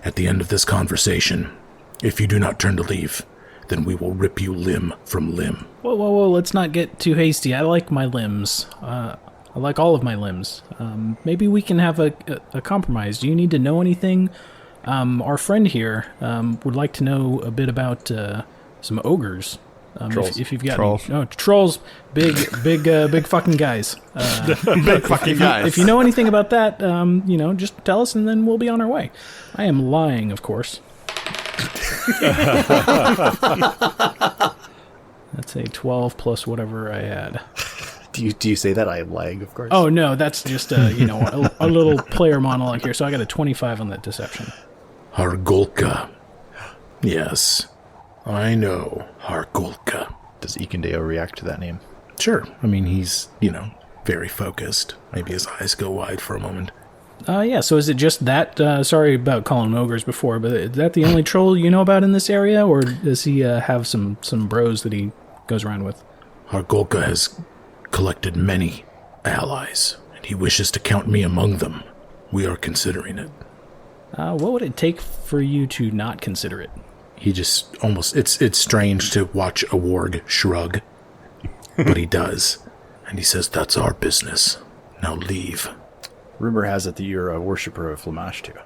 Speaker 3: at the end of this conversation. If you do not turn to leave, then we will rip you limb from limb.
Speaker 5: Whoa, let's not get too hasty. I like my limbs. I like all of my limbs. Maybe we can have a compromise. Do you need to know anything? Our friend here would like to know a bit about some ogres.
Speaker 2: Trolls.
Speaker 5: If you've got
Speaker 1: Trolls.
Speaker 5: no trolls, big fucking guys.
Speaker 1: Big fucking guys.
Speaker 5: If you know anything about that, just tell us, and then we'll be on our way. I am lying, of course. That's a 12 plus whatever I had.
Speaker 2: Do you say that? I am lying, of course.
Speaker 5: Oh no, that's just a little player monologue here. So I got a 25 on that deception.
Speaker 3: Hargolka. Yes, I know Hargolka.
Speaker 2: Does Ikendeo react to that name?
Speaker 3: Sure. I mean, he's, very focused. Maybe his eyes go wide for a moment.
Speaker 5: Yeah, so is it just that? Sorry about calling them ogres before, but is that the only troll you know about in this area, or does he have some bros that he goes around with?
Speaker 3: Hargolka has collected many allies, and he wishes to count me among them. We are considering it.
Speaker 5: What would it take for you to not consider it?
Speaker 3: He just almost... It's strange to watch a warg shrug, but he does. And he says, "That's our business. Now leave."
Speaker 2: Rumor has it that you're a worshiper of Lamashtu.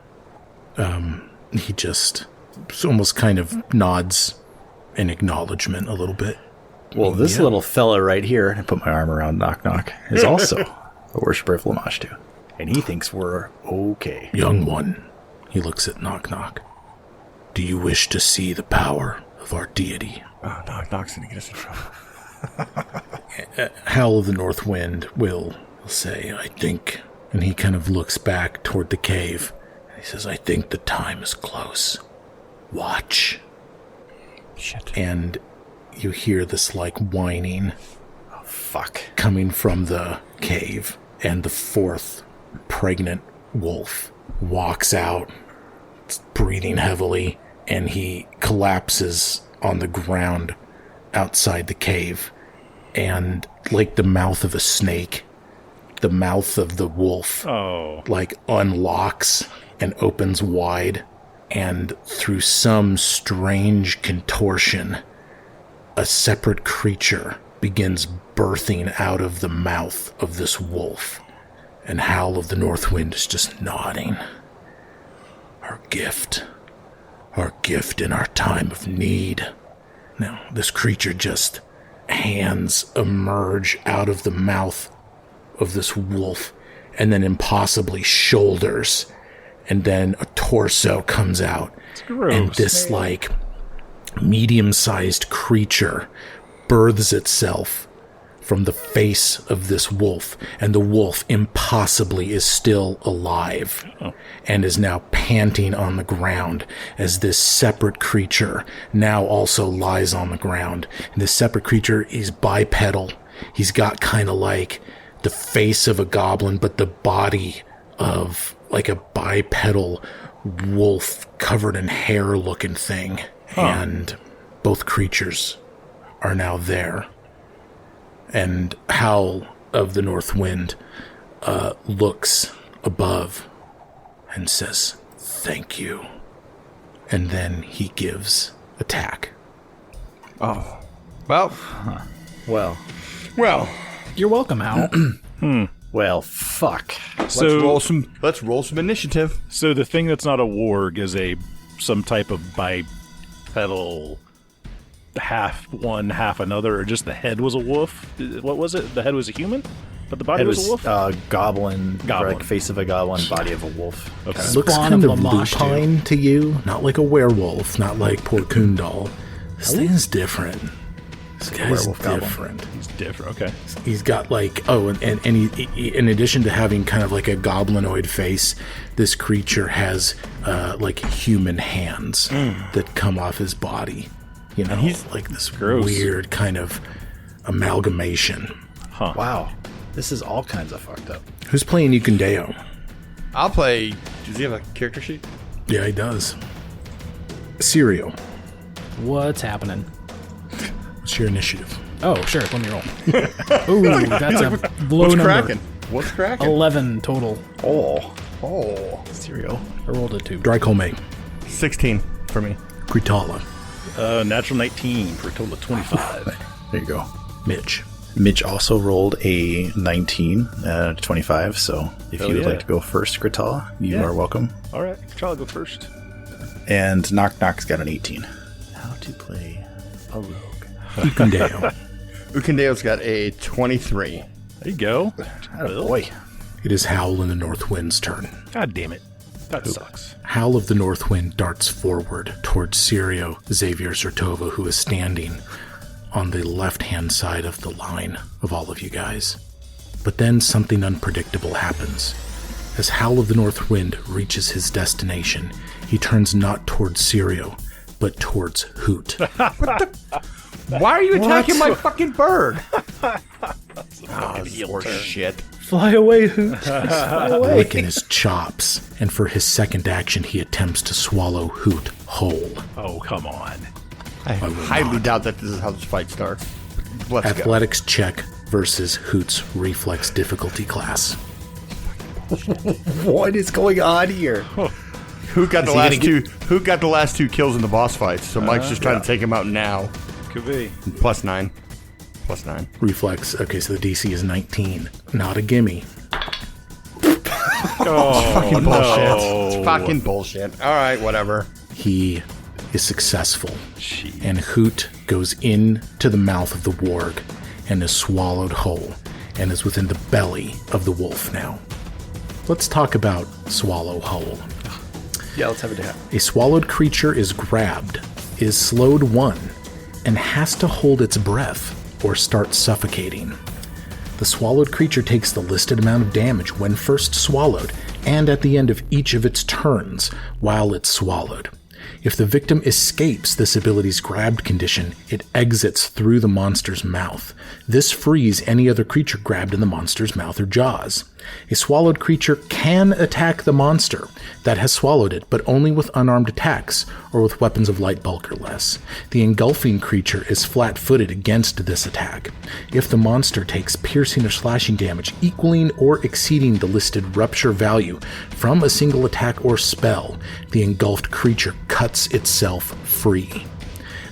Speaker 3: He just almost kind of nods in acknowledgement a little bit.
Speaker 2: Well, this
Speaker 3: Yeah.
Speaker 2: little fella right here, and I put my arm around Knock Knock, is also a worshiper of Lamashtu. And he thinks we're okay.
Speaker 3: "Young one," he looks at Knock Knock. "Do you wish to see the power of our deity?"
Speaker 1: Oh, Knock's gonna get us in trouble.
Speaker 3: Howl of the North Wind will say, "I think," and he kind of looks back toward the cave. He says, "I think the time is close. Watch."
Speaker 1: Shit.
Speaker 3: And you hear this like whining
Speaker 2: Fuck.
Speaker 3: coming from the cave, and the 4th pregnant wolf walks out, breathing heavily, and he collapses on the ground outside the cave. And like the mouth of a snake, the mouth of the wolf like unlocks and opens wide. And through some strange contortion, a separate creature begins birthing out of the mouth of this wolf. And Howl of the North Wind is just nodding. Our gift in our time of need. Now, this creature just hands emerge out of the mouth of this wolf, and then impossibly shoulders, and then a torso comes out. And this, like, medium-sized creature births itself from the face of this wolf, and the wolf impossibly is still alive and is now panting on the ground as this separate creature now also lies on the ground. And this separate creature is bipedal. He's got kind of like the face of a goblin, but the body of like a bipedal wolf covered in hair looking thing. And both creatures are now there. And Howl of the North Wind looks above and says, "Thank you." And then he gives attack.
Speaker 1: Oh. Well.
Speaker 2: Well.
Speaker 5: You're welcome, Hal.
Speaker 2: Well, fuck.
Speaker 1: Let's roll some initiative.
Speaker 4: So the thing that's not a warg is some type of bipedal, half one, half another, or just the head was a wolf? What was it? The head was a human, but the body was a wolf?
Speaker 2: Goblin. Like face of a goblin, body of a wolf.
Speaker 4: Okay.
Speaker 3: Looks
Speaker 5: Spawn
Speaker 3: kind
Speaker 5: of
Speaker 3: of
Speaker 5: Lamashtu.
Speaker 3: lupine to you. Not like a werewolf, not like poor Kundal. This thing's different. This guy's
Speaker 2: werewolf goblin.
Speaker 3: different.
Speaker 4: He's different. Okay.
Speaker 3: He's got like, and he, in addition to having kind of like a goblinoid face, this creature has like human hands that come off his body. You know, he's like this weird kind of amalgamation.
Speaker 4: Huh.
Speaker 2: Wow. This is all kinds of fucked up.
Speaker 3: Who's playing Ukendeo?
Speaker 1: I'll play. Does he have a character sheet?
Speaker 3: Yeah, he does. Cereal.
Speaker 5: What's happening?
Speaker 3: What's your initiative?
Speaker 5: Oh, sure. Let me roll. Ooh, that's a low
Speaker 1: What's
Speaker 5: number.
Speaker 1: cracking? What's cracking?
Speaker 5: 11 total.
Speaker 1: Oh.
Speaker 2: Cereal.
Speaker 5: I rolled a 2.
Speaker 3: Drycolme.
Speaker 1: 16 for me.
Speaker 3: Kritala.
Speaker 4: Natural 19 for a total of 25.
Speaker 2: There you go.
Speaker 3: Mitch.
Speaker 2: Mitch also rolled a 19 out of 25, so if you would like to go first, Gritala, you are welcome.
Speaker 4: All right. I'll go first.
Speaker 2: And Knock Knock's got an 18. How to play a rogue.
Speaker 3: Ukendeo.
Speaker 1: Ukendeo's got a 23.
Speaker 4: There you go.
Speaker 2: Boy.
Speaker 3: It is Howl in the North Wind's turn.
Speaker 4: God damn it. That sucks.
Speaker 3: Howl of the North Wind darts forward towards Sirio Xavier Zertova, who is standing on the left-hand side of the line of all of you guys. But then something unpredictable happens. As Howl of the North Wind reaches his destination, he turns not towards Sirio, but towards Hoot.
Speaker 1: Why are you attacking my fucking bird? Horse shit.
Speaker 5: Fly away, Hoot. Fly away.
Speaker 3: Licking his chops, and for his second action, he attempts to swallow Hoot whole.
Speaker 4: Oh, come on.
Speaker 1: I highly doubt that this is how this fight starts. Let's go.
Speaker 3: Athletics check versus Hoot's reflex difficulty class.
Speaker 2: What is going on here?
Speaker 1: Who got the last two? Who got the last 2 kills in the boss fights? So Mike's just trying to take him out now.
Speaker 4: Could be.
Speaker 1: +9. +9.
Speaker 3: Reflex. Okay, so the DC is 19. Not a gimme.
Speaker 4: Oh,
Speaker 1: Bullshit. It's fucking bullshit. All right, whatever.
Speaker 3: He is successful. And Hoot goes into the mouth of the warg and is swallowed whole and is within the belly of the wolf now. Let's talk about swallow whole.
Speaker 2: Yeah, let's have it happen.
Speaker 3: A swallowed creature is grabbed, is slowed 1, and has to hold its breath or start suffocating. The swallowed creature takes the listed amount of damage when first swallowed and at the end of each of its turns while it's swallowed. If the victim escapes this ability's grabbed condition, it exits through the monster's mouth. This frees any other creature grabbed in the monster's mouth or jaws. A swallowed creature can attack the monster that has swallowed it, but only with unarmed attacks or with weapons of light bulk or less. The engulfing creature is flat-footed against this attack. If the monster takes piercing or slashing damage equaling or exceeding the listed rupture value from a single attack or spell, the engulfed creature cuts itself free.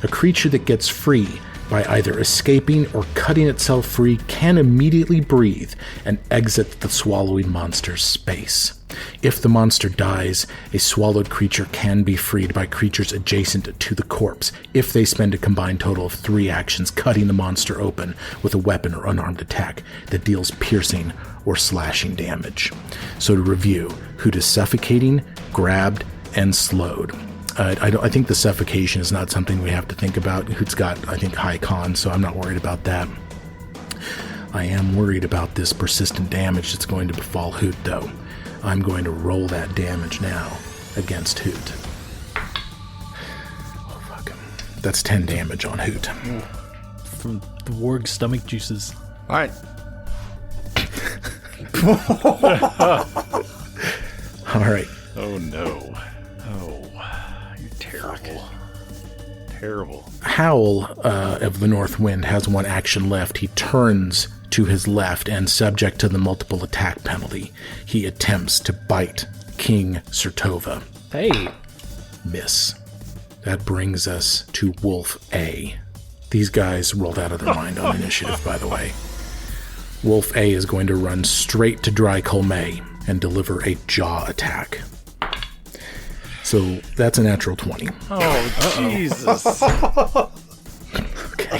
Speaker 3: A creature that gets free by either escaping or cutting itself free can immediately breathe and exit the swallowing monster's space. If the monster dies, a swallowed creature can be freed by creatures adjacent to the corpse if they spend a combined total of 3 actions cutting the monster open with a weapon or unarmed attack that deals piercing or slashing damage. So to review, Hoot is suffocating, grabbed, and slowed. I think the suffocation is not something we have to think about. Hoot's got, I think, high con, so I'm not worried about that. I am worried about this persistent damage that's going to befall Hoot, though. I'm going to roll that damage now against Hoot. Oh, fuck him. That's 10 damage on Hoot.
Speaker 5: From the Warg stomach juices.
Speaker 1: All right.
Speaker 3: All right.
Speaker 4: Oh, no. Oh, you're terrible. Terrible.
Speaker 3: Howl of the North Wind has 1 action left. He turns to his left and, subject to the multiple attack penalty, he attempts to bite King Sertova.
Speaker 5: Hey.
Speaker 3: Miss. That brings us to Wolf A. These guys rolled out of their mind on initiative, by the way. Wolf A is going to run straight to Dry Colmay and deliver a jaw attack. So that's a natural 20.
Speaker 4: Oh, Jesus.
Speaker 3: Okay.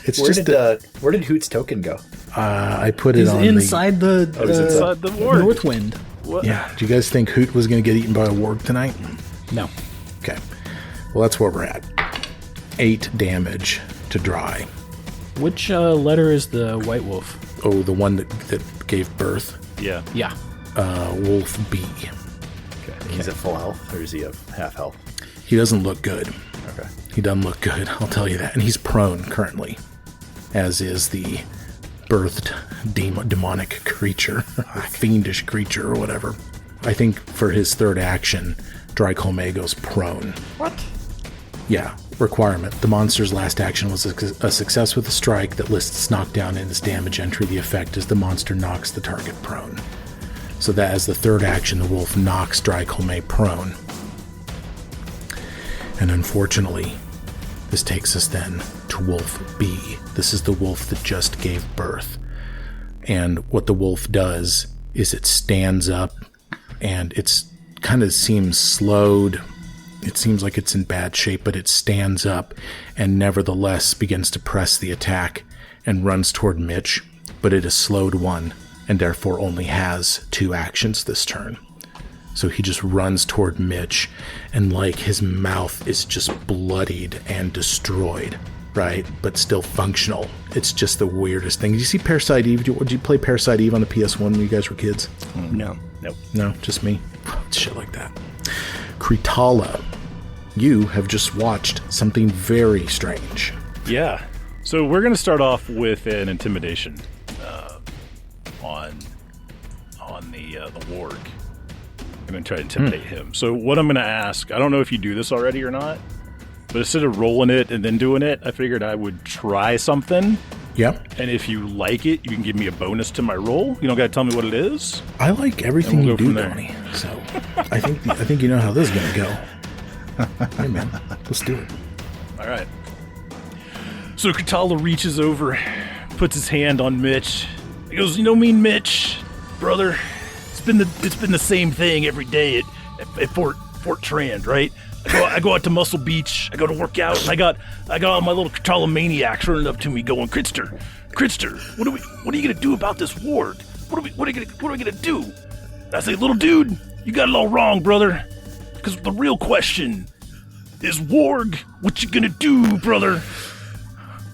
Speaker 3: It's
Speaker 2: Where
Speaker 3: just
Speaker 2: did Hoot's token go?
Speaker 3: I put it
Speaker 5: He's
Speaker 3: on
Speaker 5: inside the
Speaker 4: He's inside the Warg.
Speaker 5: North Wind.
Speaker 4: What?
Speaker 3: Yeah. Do you guys think Hoot was going to get eaten by a warg tonight?
Speaker 5: No.
Speaker 3: Okay. Well, that's where we're at. 8 damage to Dry.
Speaker 5: Which letter is the White Wolf?
Speaker 3: Oh, the one that gave birth.
Speaker 4: Yeah.
Speaker 5: Yeah.
Speaker 3: Wolf B.
Speaker 2: Okay. He's at full health, or is he at half health?
Speaker 3: He doesn't look good.
Speaker 2: Okay.
Speaker 3: He doesn't look good, I'll tell you that. And he's prone currently, as is the birthed demonic creature, or fiendish creature, or whatever. I think for his third action, Dry Colmay goes prone.
Speaker 1: What?
Speaker 3: Yeah, requirement. The monster's last action was a success with a strike that lists knockdown in its damage entry. The effect is the monster knocks the target prone. So that as the third action, the wolf knocks Dry Colmay prone. And unfortunately, this takes us then to Wolf B. This is the wolf that just gave birth. And what the wolf does is it stands up, and it's kind of seems slowed. It seems like it's in bad shape, but it stands up and nevertheless begins to press the attack and runs toward Mitch, but it is slowed 1 and therefore only has 2 actions this turn. So he just runs toward Mitch, and like his mouth is just bloodied and destroyed, right? But still functional. It's just the weirdest thing. Did you see Parasite Eve? Did you play Parasite Eve on the PS1 when you guys were kids?
Speaker 1: No.
Speaker 4: Nope.
Speaker 3: No, just me. Shit like that. Kritala, you have just watched something very strange.
Speaker 4: Yeah. So we're going to start off with an intimidation on the Warg. I'm going to try to intimidate him. So what I'm going to ask, I don't know if you do this already or not, but instead of rolling it and then doing it, I figured I would try something.
Speaker 3: Yep.
Speaker 4: And if you like it, you can give me a bonus to my roll. You don't got to tell me what it is.
Speaker 3: I like everything
Speaker 4: we'll
Speaker 3: you
Speaker 4: go
Speaker 3: do,
Speaker 4: from there.
Speaker 3: Donnie. So I think you know how this is going to go. Hey, man. Let's do it.
Speaker 4: All right. So Katala reaches over, puts his hand on Mitch. He goes, "You know me, Mitch, brother. It's been the same thing every day at Fort Trand, right? I go out to Muscle Beach. I go to work out, and I got all my little Katala maniacs running up to me, going, Kritster, what are you gonna do about this Warg? What are we gonna do?" I say, "Little dude, you got it all wrong, brother. Because the real question is, Warg, what you gonna do, brother?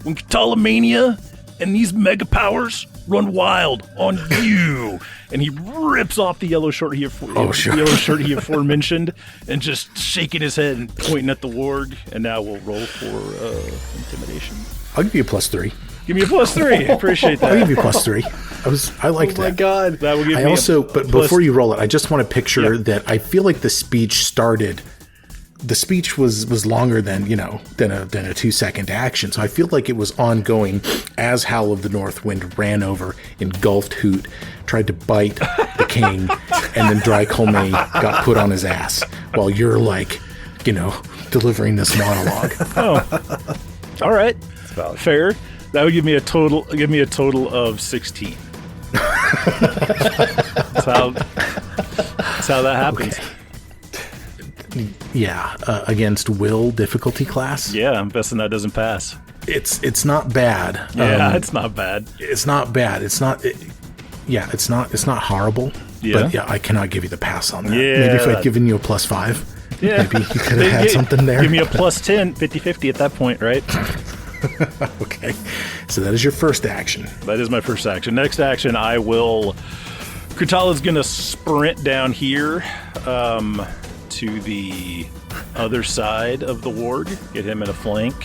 Speaker 4: When Catalamania and these mega powers run wild on you. And he rips off the yellow shirt he aforementioned and just shaking his head and pointing at the warg. And now we'll roll for intimidation.
Speaker 3: I'll give you a +3.
Speaker 4: Give me a +3. Appreciate that.
Speaker 3: I'll give you a +3. I liked that.
Speaker 4: Oh my god. That will give
Speaker 3: I
Speaker 4: me
Speaker 3: also, but before you roll it, I just want to picture that I feel like the speech started. The speech was longer than a 2-second action, so I feel like it was ongoing as Howl of the North Wind ran over, engulfed Hoot, tried to bite the king, and then Dry Colmay got put on his ass while you're delivering this monologue.
Speaker 4: Oh, all right, fair. That would give me a total of 16. That's how that happens.
Speaker 3: Okay. Yeah, against Will difficulty class.
Speaker 4: Yeah, I'm guessing that doesn't pass.
Speaker 3: It's not bad.
Speaker 4: Yeah, it's not bad.
Speaker 3: It's not bad. It's not horrible.
Speaker 4: Yeah.
Speaker 3: But yeah, I cannot give you the pass on that.
Speaker 4: Yeah.
Speaker 3: Maybe if I'd given you a +5, maybe you could have had something there.
Speaker 4: Give me a +10, 50-50 at that point, right?
Speaker 3: Okay. So that is your first action.
Speaker 4: That is my first action. Next action, I will... Kritala's going to sprint down here to the other side of the warg, get him in a flank.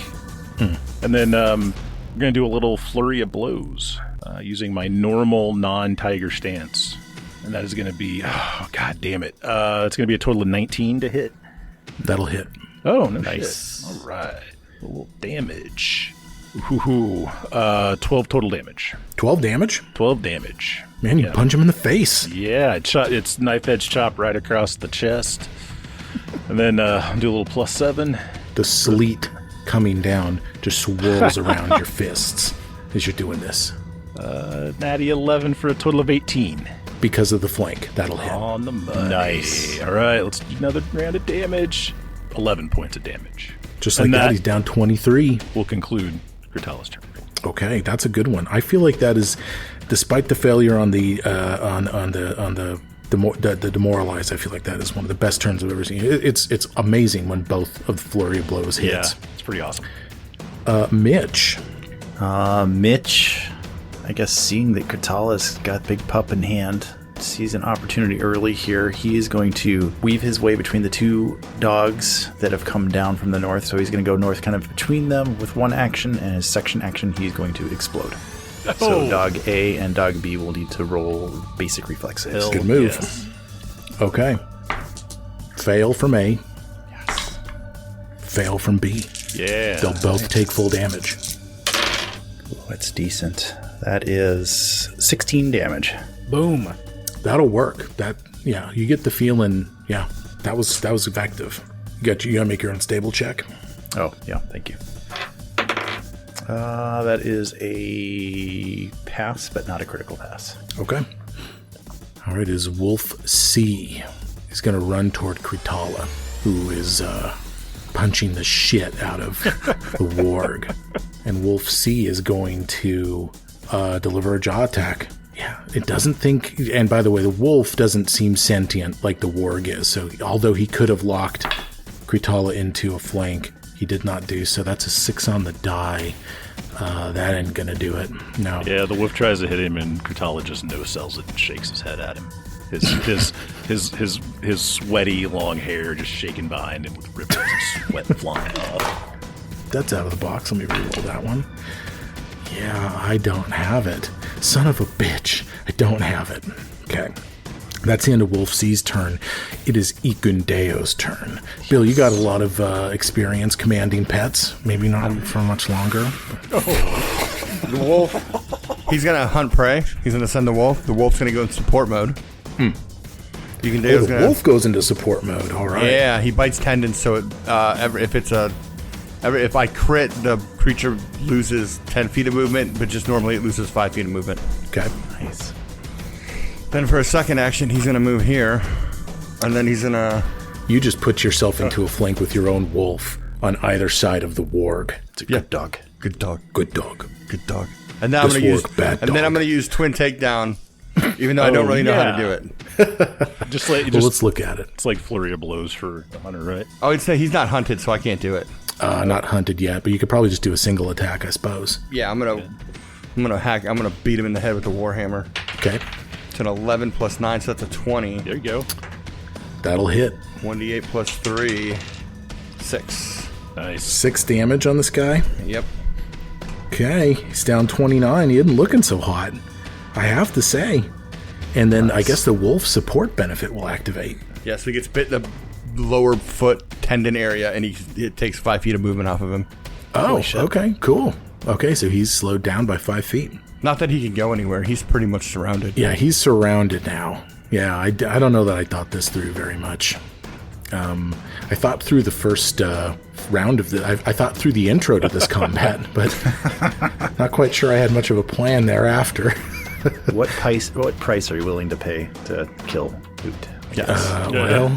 Speaker 4: And then I'm going to do a little flurry of blows using my normal non-tiger stance. And that is going to be... Oh, god damn it. It's going to be a total of 19 to hit.
Speaker 3: That'll hit.
Speaker 4: Oh, no nice. Shit. All right. A little damage. Ooh, 12 total damage.
Speaker 3: 12 damage?
Speaker 4: 12 damage.
Speaker 3: Man, you punch him in the face.
Speaker 4: Yeah, it's knife edge chop right across the chest. And then do a little +7.
Speaker 3: The sleet coming down just swirls around your fists as you're doing this.
Speaker 4: Natty 11 for a total of 18.
Speaker 3: Because of the flank. That'll hit.
Speaker 4: On the money. Nice. All right, let's do another round of damage. 11 points of damage.
Speaker 3: Just like that, he's down 23.
Speaker 4: We'll conclude Kritala's turn.
Speaker 3: Okay, that's a good one. I feel like that is, despite the failure on the demoralize, I feel like that is one of the best turns I've ever seen. It's amazing when both of the flurry of blows hits.
Speaker 4: Yeah, it's pretty awesome.
Speaker 3: Mitch.
Speaker 2: Mitch, I guess seeing that Kritala's got Big Pup in hand, sees an opportunity early here. He is going to weave his way between the two dogs that have come down from the north. So he's going to go north kind of between them with one action, and his section action, he's going to explode. So Dog A and Dog B will need to roll basic reflexes.
Speaker 3: Good move.
Speaker 4: Yes.
Speaker 3: Okay. Fail from A.
Speaker 2: Yes.
Speaker 3: Fail from B.
Speaker 4: Yeah.
Speaker 3: They'll both take full damage.
Speaker 2: Oh, that's decent. That is 16 damage.
Speaker 5: Boom.
Speaker 3: That'll work. You get the feeling. Yeah, that was effective. You gotta make your unstable check.
Speaker 2: Oh, yeah, thank you. That is a pass, but not a critical pass.
Speaker 3: Okay. All right, is Wolf C. He's going to run toward Kritala, who is punching the shit out of the warg. And Wolf C is going to deliver a jaw attack. Yeah, it doesn't think... And by the way, the wolf doesn't seem sentient like the warg is. So although he could have locked Kritala into a flank, he did not do so. That's a 6 on the die. That ain't gonna do it. No.
Speaker 4: Yeah, the wolf tries to hit him, and Kritala just no-sells it and shakes his head at him. His sweaty long hair just shaking behind him with ripples of sweat flying off.
Speaker 3: That's out of the box. Let me reroll that one. Yeah, I don't have it. Son of a bitch. I don't have it. Okay. That's the end of Wolf C's turn. It is Ikundeo's turn. Bill, you got a lot of experience commanding pets. Maybe not for much longer.
Speaker 1: The wolf, he's going to hunt prey. He's going to send the wolf. The wolf's going to go in support mode. Ikundeo's
Speaker 3: the wolf goes into support mode. All right.
Speaker 1: Yeah, he bites tendons, so if I crit, the creature loses 10 feet of movement, but just normally it loses 5 feet of movement.
Speaker 3: Okay.
Speaker 2: Nice.
Speaker 1: Then for a second action, he's going to move here, and then he's going to...
Speaker 3: You just put yourself into a flank with your own wolf on either side of the warg.
Speaker 2: It's a good dog.
Speaker 1: Good dog.
Speaker 3: Good dog.
Speaker 1: Good dog. And then I'm going to use twin takedown, even though I don't really know how to do it.
Speaker 3: Let's look at it.
Speaker 4: It's like flurry of blows for the hunter, right?
Speaker 1: I would say he's not hunted, so I can't do it.
Speaker 3: Not hunted yet, but you could probably just do a single attack, I suppose.
Speaker 1: Yeah, I'm going to I'm gonna beat him in the head with the warhammer.
Speaker 3: Okay.
Speaker 1: It's an 11 plus 9, so that's a 20.
Speaker 4: There you go.
Speaker 3: That'll hit.
Speaker 1: 1d8 plus 3, 6.
Speaker 4: Nice.
Speaker 3: 6 damage on this guy.
Speaker 1: Yep.
Speaker 3: Okay. He's down 29. He isn't looking so hot, I have to say. And then I guess the wolf support benefit will activate.
Speaker 1: Yeah, so he gets bit in the lower foot tendon area, and it takes 5 feet of movement off of him.
Speaker 3: Oh, okay. Cool. Okay, so he's slowed down by 5 feet.
Speaker 1: Not that he can go anywhere. He's pretty much surrounded.
Speaker 3: Yeah, he's surrounded now. Yeah, I don't know that I thought this through very much. I thought through the first round of the... I thought through the intro to this combat, but not quite sure I had much of a plan thereafter.
Speaker 2: What price are you willing to pay to kill Hoot?
Speaker 1: Yes.
Speaker 3: Well,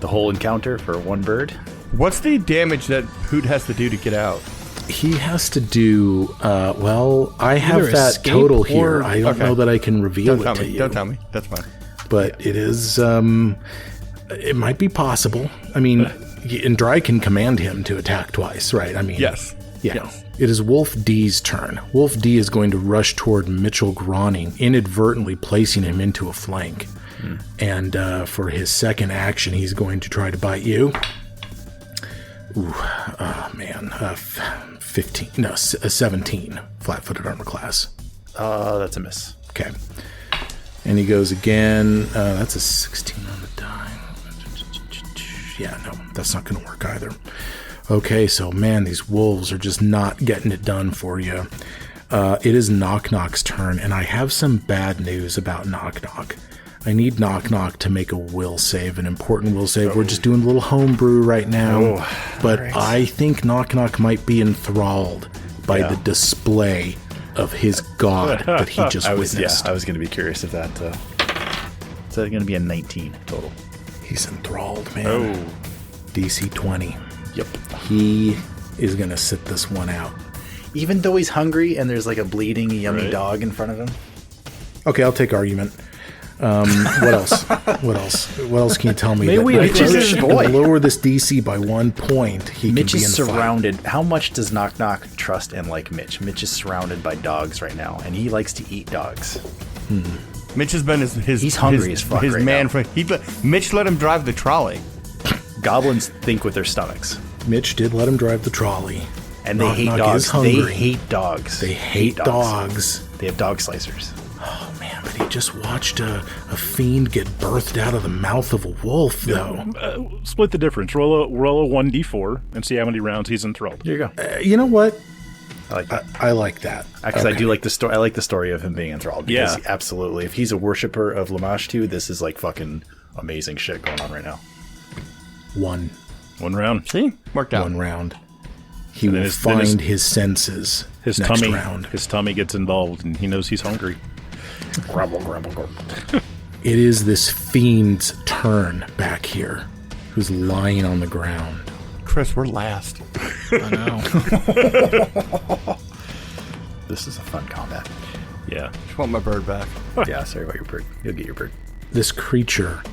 Speaker 2: The whole encounter for one bird?
Speaker 1: What's the damage that Hoot has to do to get out?
Speaker 3: he has to do... I have
Speaker 5: Either
Speaker 3: that
Speaker 5: escape
Speaker 3: total
Speaker 5: or-
Speaker 3: here. I don't know that I can reveal
Speaker 1: Don't
Speaker 3: it
Speaker 1: tell
Speaker 3: to
Speaker 1: me.
Speaker 3: you.
Speaker 1: Don't tell me. That's fine.
Speaker 3: But it is... it might be possible. I mean, and Dry can command him to attack twice, right? I mean...
Speaker 1: Yes.
Speaker 3: Yeah.
Speaker 1: Yes.
Speaker 3: It is Wolf D's turn. Wolf D is going to rush toward Mitchell Groening, inadvertently placing him into a flank. And for his second action, he's going to try to bite you. Ooh, man. 15. No, a 17. Flat-footed armor class.
Speaker 2: That's a miss.
Speaker 3: Okay. And he goes again. That's a 16 on the die. Yeah, no, that's not going to work either. Okay, so man, these wolves are just not getting it done for you. It is Knock Knock's turn, and I have some bad news about Knock Knock. I need Knock Knock to make a will save, an important will save. We're just doing a little homebrew right now, but I think Knock Knock might be enthralled by the display of his god that he just witnessed.
Speaker 2: I was going to be curious if that... Is that going to be a 19 total?
Speaker 3: He's enthralled, man.
Speaker 4: Oh.
Speaker 3: DC 20.
Speaker 2: Yep.
Speaker 3: He is going to sit this one out.
Speaker 2: Even though he's hungry and there's like a bleeding, yummy
Speaker 4: Right.
Speaker 2: dog in front of him?
Speaker 3: Okay, I'll take argument. What else? What else can you tell me?
Speaker 5: Maybe we
Speaker 3: that
Speaker 5: approach
Speaker 3: Mitch
Speaker 2: the boy.
Speaker 3: can lower this DC by 1 point. He
Speaker 2: Mitch
Speaker 3: can be
Speaker 2: is
Speaker 3: in the fight.
Speaker 2: surrounded. How much does Knock Knock trust and like Mitch? Mitch is surrounded by dogs right now, and he likes to eat dogs.
Speaker 1: Mitch has been his
Speaker 2: He's hungry as fuck
Speaker 1: his
Speaker 2: right
Speaker 1: man
Speaker 2: now.
Speaker 1: Mitch let him drive the trolley.
Speaker 2: Goblins think with their stomachs,
Speaker 3: Mitch did let him drive the trolley.
Speaker 2: and they
Speaker 3: Knock
Speaker 2: hate
Speaker 3: Knock
Speaker 2: dogs.
Speaker 3: is hungry.
Speaker 2: They hate dogs.
Speaker 3: They hate dogs.
Speaker 2: They have dog slicers.
Speaker 3: Oh man, but he just watched a fiend get birthed out of the mouth of a wolf, though.
Speaker 4: Split the difference. Roll a 1d4 and see how many rounds he's enthralled.
Speaker 2: There you go.
Speaker 3: You know what?
Speaker 2: I like that.
Speaker 3: I like that.
Speaker 2: Because I
Speaker 3: Okay.
Speaker 2: do like the story. I like the story of him being enthralled. Because
Speaker 4: Yeah.
Speaker 2: absolutely. If he's a worshiper of Lamashtu, this is like fucking amazing shit going on right now.
Speaker 3: One
Speaker 4: 1 round.
Speaker 1: See? Worked out.
Speaker 3: round. He
Speaker 4: then
Speaker 3: will
Speaker 4: his- then
Speaker 3: find his senses
Speaker 4: His
Speaker 3: next
Speaker 4: tummy.
Speaker 3: round.
Speaker 4: His tummy gets involved, and he knows he's hungry.
Speaker 2: Grumble, grumble, grumble.
Speaker 3: It is this fiend's turn back here, who's lying on the ground.
Speaker 1: Chris, we're last.
Speaker 5: I know.
Speaker 2: This is a fun combat.
Speaker 4: Yeah.
Speaker 1: Just want my bird back.
Speaker 2: Yeah, sorry about your bird. You'll get your bird.
Speaker 3: This creature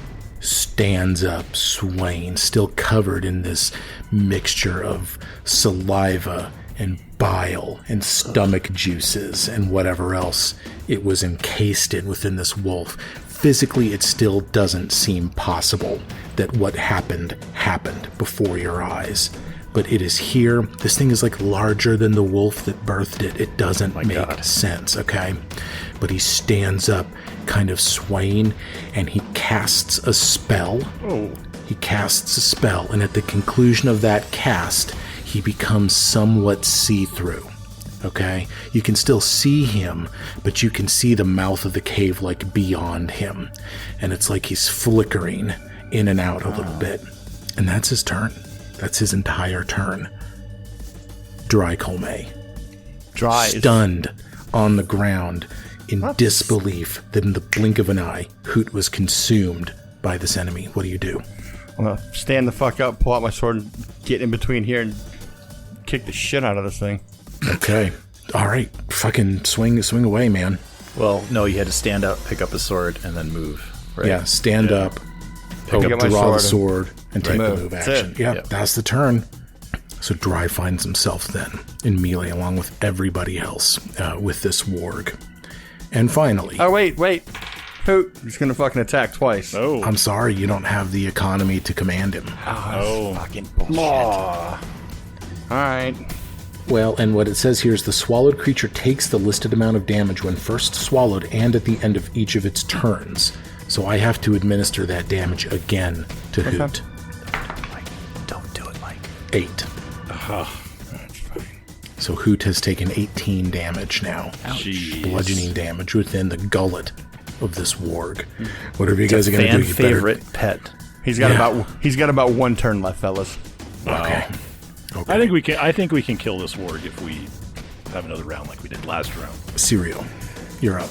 Speaker 3: stands up, swaying, still covered in this mixture of saliva and bile and stomach juices and whatever else it was encased in within this wolf. Physically, it still doesn't seem possible that what happened before your eyes. But it is here. This thing is like larger than the wolf that birthed it. It doesn't make
Speaker 2: God.
Speaker 3: sense, okay? But he stands up, kind of swaying, and he casts a spell.
Speaker 4: Oh.
Speaker 3: He casts a spell, and at the conclusion of that cast, he becomes somewhat see-through. Okay? You can still see him, but you can see the mouth of the cave like beyond him. And it's like he's flickering in and out a little bit. And that's his turn. That's his entire turn. Dry Colme.
Speaker 1: Dry. is-
Speaker 3: Stunned on the ground in disbelief that in the blink of an eye, Hoot was consumed by this enemy. What do you do?
Speaker 1: I'm gonna stand the fuck up, pull out my sword, and get in between here and kick the shit out of this thing.
Speaker 3: Okay. All right. Fucking swing away, man.
Speaker 2: Well, no, you had to stand up, pick up a sword, and then move. Right?
Speaker 3: Yeah, stand up,
Speaker 1: Pick up my
Speaker 3: draw the
Speaker 1: sword
Speaker 3: and take the
Speaker 1: move.
Speaker 3: move
Speaker 1: That's
Speaker 3: action.
Speaker 1: it.
Speaker 3: Yeah,
Speaker 2: Yep.
Speaker 3: that's the turn. So Dry finds himself then in melee along with everybody else with this warg. And finally...
Speaker 1: Oh, wait. Hoot. He's going to fucking attack twice.
Speaker 4: Oh.
Speaker 3: I'm sorry, you don't have the economy to command him.
Speaker 1: Oh, fucking bullshit. All right.
Speaker 3: Well, and what it says here is the swallowed creature takes the listed amount of damage when first swallowed and at the end of each of its turns. So I have to administer that damage again to Hoot.
Speaker 2: Don't do it, Mike.
Speaker 3: 8.
Speaker 1: That's fine.
Speaker 3: So Hoot has taken 18 damage now.
Speaker 4: Jeez.
Speaker 3: Bludgeoning damage within the gullet of this warg. Whatever you guys are going to do,
Speaker 2: Fan
Speaker 3: you better...
Speaker 2: favorite pet.
Speaker 1: He's got about one turn left, fellas.
Speaker 3: Okay.
Speaker 4: I think we can kill this warg if we have another round like we did last round.
Speaker 3: Cereal, you're up.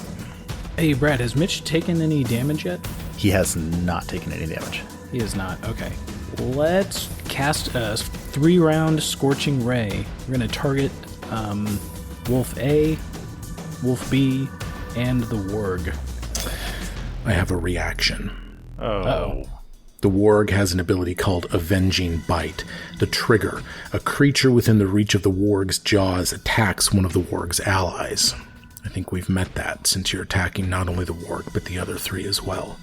Speaker 5: Hey, Brad, has Mitch taken any damage yet?
Speaker 2: He has not taken any damage.
Speaker 5: He is not. Okay. Let's cast a 3-round Scorching Ray. We're going to target Wolf A, Wolf B, and the Warg.
Speaker 3: I have a reaction.
Speaker 4: Oh.
Speaker 3: The warg has an ability called Avenging Bite. The trigger, a creature within the reach of the warg's jaws attacks one of the warg's allies. I think we've met that since you're attacking not only the warg, but the other 3 as well.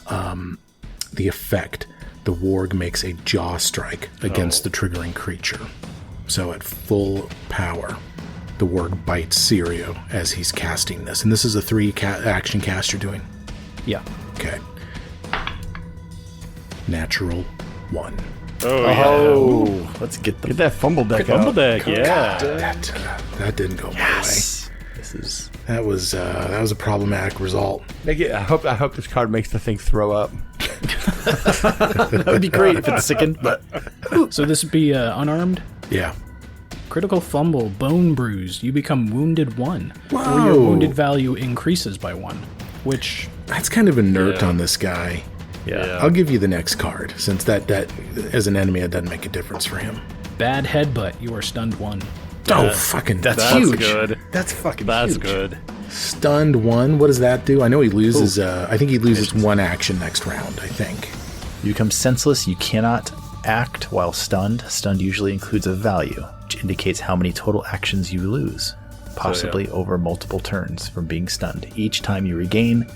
Speaker 3: The effect, the warg makes a jaw strike against the triggering creature. So at full power, the warg bites Sirio as he's casting this. And this is a 3 action cast you're doing?
Speaker 5: Yeah.
Speaker 3: Okay. Natural 1.
Speaker 2: Oh, let's get
Speaker 1: Get that fumble deck
Speaker 4: Fumble
Speaker 1: out.
Speaker 4: deck, yeah.
Speaker 3: That didn't go my way. That was a problematic result.
Speaker 1: I hope this card makes the thing throw up.
Speaker 2: That would be great if it's sickened, but
Speaker 5: So this would be unarmed?
Speaker 3: Yeah.
Speaker 5: Critical fumble, bone bruise. You become wounded 1. Or
Speaker 3: Whoa.
Speaker 5: your wounded value increases by 1. Which,
Speaker 3: That's kind of inert
Speaker 4: Yeah.
Speaker 3: on this guy.
Speaker 2: yeah.
Speaker 3: I'll give you the next card, since that as an enemy, it doesn't make a difference for him.
Speaker 5: bad headbutt. You are stunned 1.
Speaker 3: Oh, fucking,
Speaker 2: that's
Speaker 3: huge.
Speaker 4: good.
Speaker 2: That's fucking
Speaker 4: That's
Speaker 2: huge.
Speaker 4: good.
Speaker 3: Stunned 1, what does that do? I know he loses, I think he loses 1 action next round, I think.
Speaker 2: You become senseless. You cannot act while stunned. Stunned usually includes a value, which indicates how many total actions you lose, possibly over multiple turns from being stunned. Each time you regain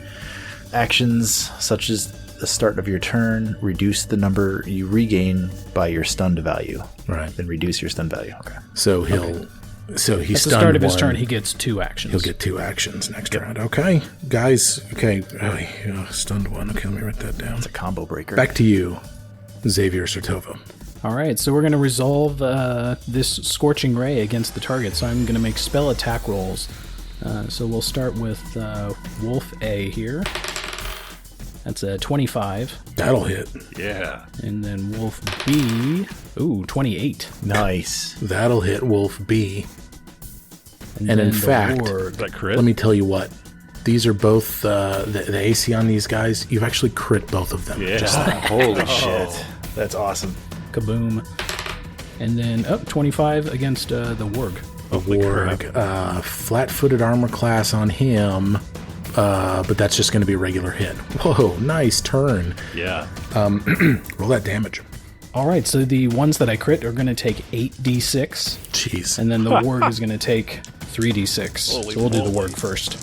Speaker 2: actions, such as the start of your turn, reduce the number you regain by your stunned value.
Speaker 3: Right.
Speaker 2: Then reduce your stunned value. Okay.
Speaker 3: So he's
Speaker 5: At the
Speaker 3: stunned
Speaker 5: start of his
Speaker 3: 1.
Speaker 5: turn, he gets 2 actions.
Speaker 3: He'll get 2 actions next round. Okay, guys. Okay, stunned 1. Okay, let me write that down.
Speaker 2: It's a combo breaker.
Speaker 3: Back to you, Xavier Sertova.
Speaker 5: All right, so we're going to resolve this Scorching Ray against the target. So I'm going to make spell attack rolls. So we'll start with Wolf A here. That's a 25.
Speaker 3: That'll hit.
Speaker 4: Yeah.
Speaker 5: And then Wolf B, 28.
Speaker 2: Nice.
Speaker 3: That'll hit Wolf B. And
Speaker 5: then
Speaker 3: in
Speaker 5: the
Speaker 3: fact,
Speaker 5: Warg.
Speaker 4: Is that crit?
Speaker 3: let me tell you what. These are both the AC on these guys. You've actually crit both of them.
Speaker 4: Yeah.
Speaker 3: Just like,
Speaker 2: Holy shit. That's awesome.
Speaker 5: Kaboom. And then 25 against the Warg.
Speaker 3: a Warg. Flat-footed armor class on him. But that's just going to be a regular hit. Whoa, nice turn.
Speaker 4: Yeah.
Speaker 3: Roll that damage.
Speaker 5: All right, so the ones that I crit are going to take 8d6,
Speaker 3: Jeez.
Speaker 5: and then the Warg is going to take 3d6.
Speaker 4: Holy
Speaker 5: So we'll do the
Speaker 4: moly.
Speaker 5: Warg first.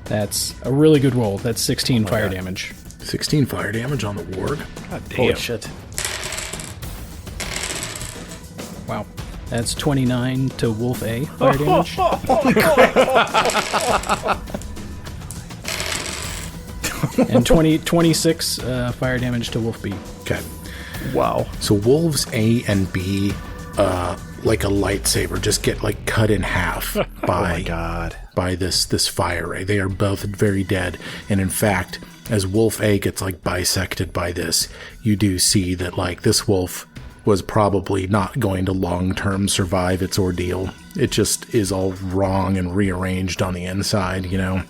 Speaker 5: That's a really good roll. That's 16 fire damage.
Speaker 3: 16 fire damage on the Warg.
Speaker 4: God damn.
Speaker 2: Holy shit.
Speaker 5: Wow. That's 29 to Wolf A fire damage. And 26 fire damage to Wolf B.
Speaker 3: Okay.
Speaker 2: Wow.
Speaker 3: So wolves A and B, like a lightsaber, just get like cut in half
Speaker 2: Oh
Speaker 3: by
Speaker 2: my god.
Speaker 3: by this fire ray. They are both very dead. And in fact, as Wolf A gets like bisected by this, you do see that like this wolf was probably not going to long-term survive its ordeal. It just is all wrong and rearranged on the inside, you know.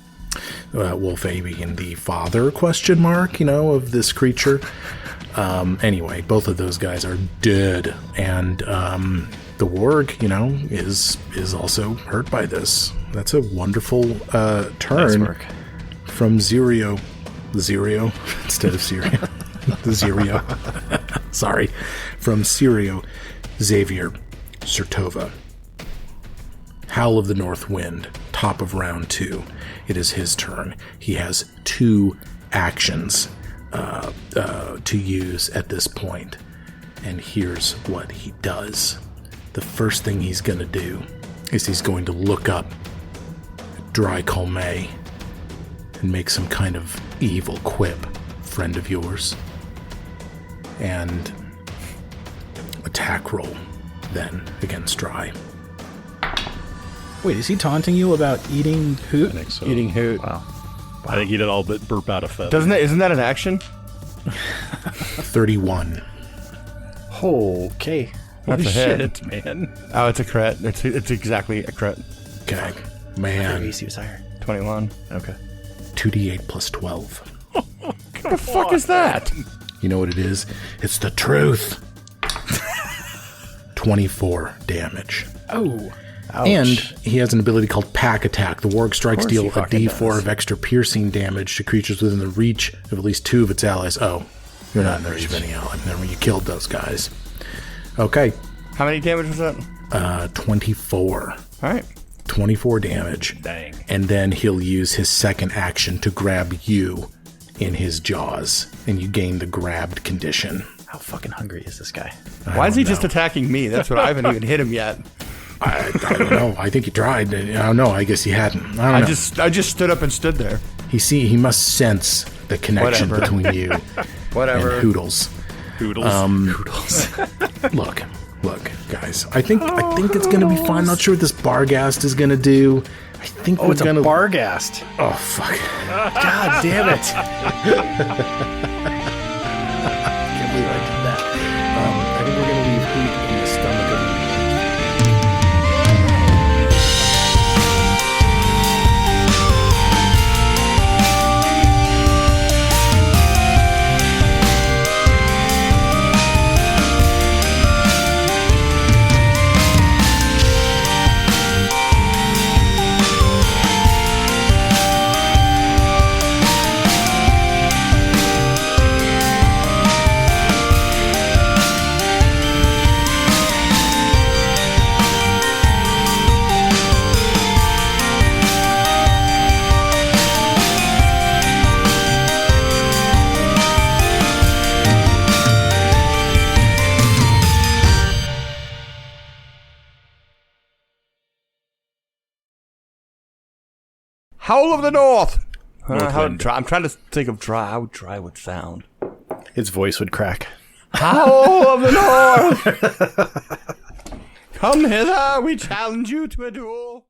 Speaker 3: Wolf A being the father, question mark, you know, of this creature. Anyway, both of those guys are dead. And the Warg, you know, is also hurt by this. That's a wonderful
Speaker 2: Nice
Speaker 3: turn
Speaker 2: work.
Speaker 3: from Zero instead of Syria. The Zero. Sorry. From Sirio, Xavier Sertova. Howl of the North Wind, top of round 2. It is his turn. He has 2 actions to use at this point. And here's what he does. The first thing he's going to do is he's going to look up Dry Colmay and make some kind of evil quip, friend of yours. And attack roll then against Dry.
Speaker 5: Wait, is he taunting you about eating hoot?
Speaker 4: I think so.
Speaker 1: Eating hoot.
Speaker 2: Wow.
Speaker 4: I think he did all but burp out a feather.
Speaker 1: Isn't that an action?
Speaker 3: 31.
Speaker 2: Okay.
Speaker 1: That's a hit.
Speaker 4: Shit, man.
Speaker 1: Oh, it's a crit. It's exactly a crit.
Speaker 3: Okay. Man.
Speaker 2: AC was higher.
Speaker 1: 21.
Speaker 2: Okay.
Speaker 3: 2d8 plus 12.
Speaker 1: What the fuck is that?
Speaker 3: You know what it is? It's the truth. 24 damage.
Speaker 5: Oh.
Speaker 2: Ouch.
Speaker 3: And he has an ability called Pack Attack. The Warg strikes
Speaker 1: Of course
Speaker 3: deal
Speaker 1: he
Speaker 3: a
Speaker 1: fucking
Speaker 3: d4
Speaker 1: does.
Speaker 3: of extra piercing damage to creatures within the reach of at least 2 of its allies. Oh, you're not in the reach of any ally. Never, you killed those guys. Okay.
Speaker 1: How many damage was that?
Speaker 3: 24.
Speaker 1: All right.
Speaker 3: 24 damage.
Speaker 4: Dang.
Speaker 3: And then he'll use his second action to grab you in his jaws. And you gain the grabbed condition.
Speaker 2: How fucking hungry is this guy?
Speaker 1: Why is he just
Speaker 3: know.
Speaker 1: attacking me? That's what I haven't even hit him yet.
Speaker 3: I don't know. I think he tried. I don't know. I guess he hadn't. I don't know.
Speaker 1: I just stood up and stood there.
Speaker 3: He must sense the connection
Speaker 1: Whatever.
Speaker 3: between you
Speaker 1: Whatever.
Speaker 3: and Hoodles.
Speaker 4: Hoodles.
Speaker 3: Look, guys. I think it's gonna be fine. Not sure what this Barghast is gonna do. I think we're
Speaker 2: It's
Speaker 3: gonna.
Speaker 2: a Barghast.
Speaker 3: Oh fuck!
Speaker 2: God damn it.
Speaker 3: Can't believe I did that. I think we're gonna leave Hoot in the stomach of.
Speaker 1: Howl of the North.
Speaker 4: North wind.
Speaker 1: I'm trying to think of how dry would sound.
Speaker 2: His voice would crack.
Speaker 1: Howl of the North. Come hither, we challenge you to a duel.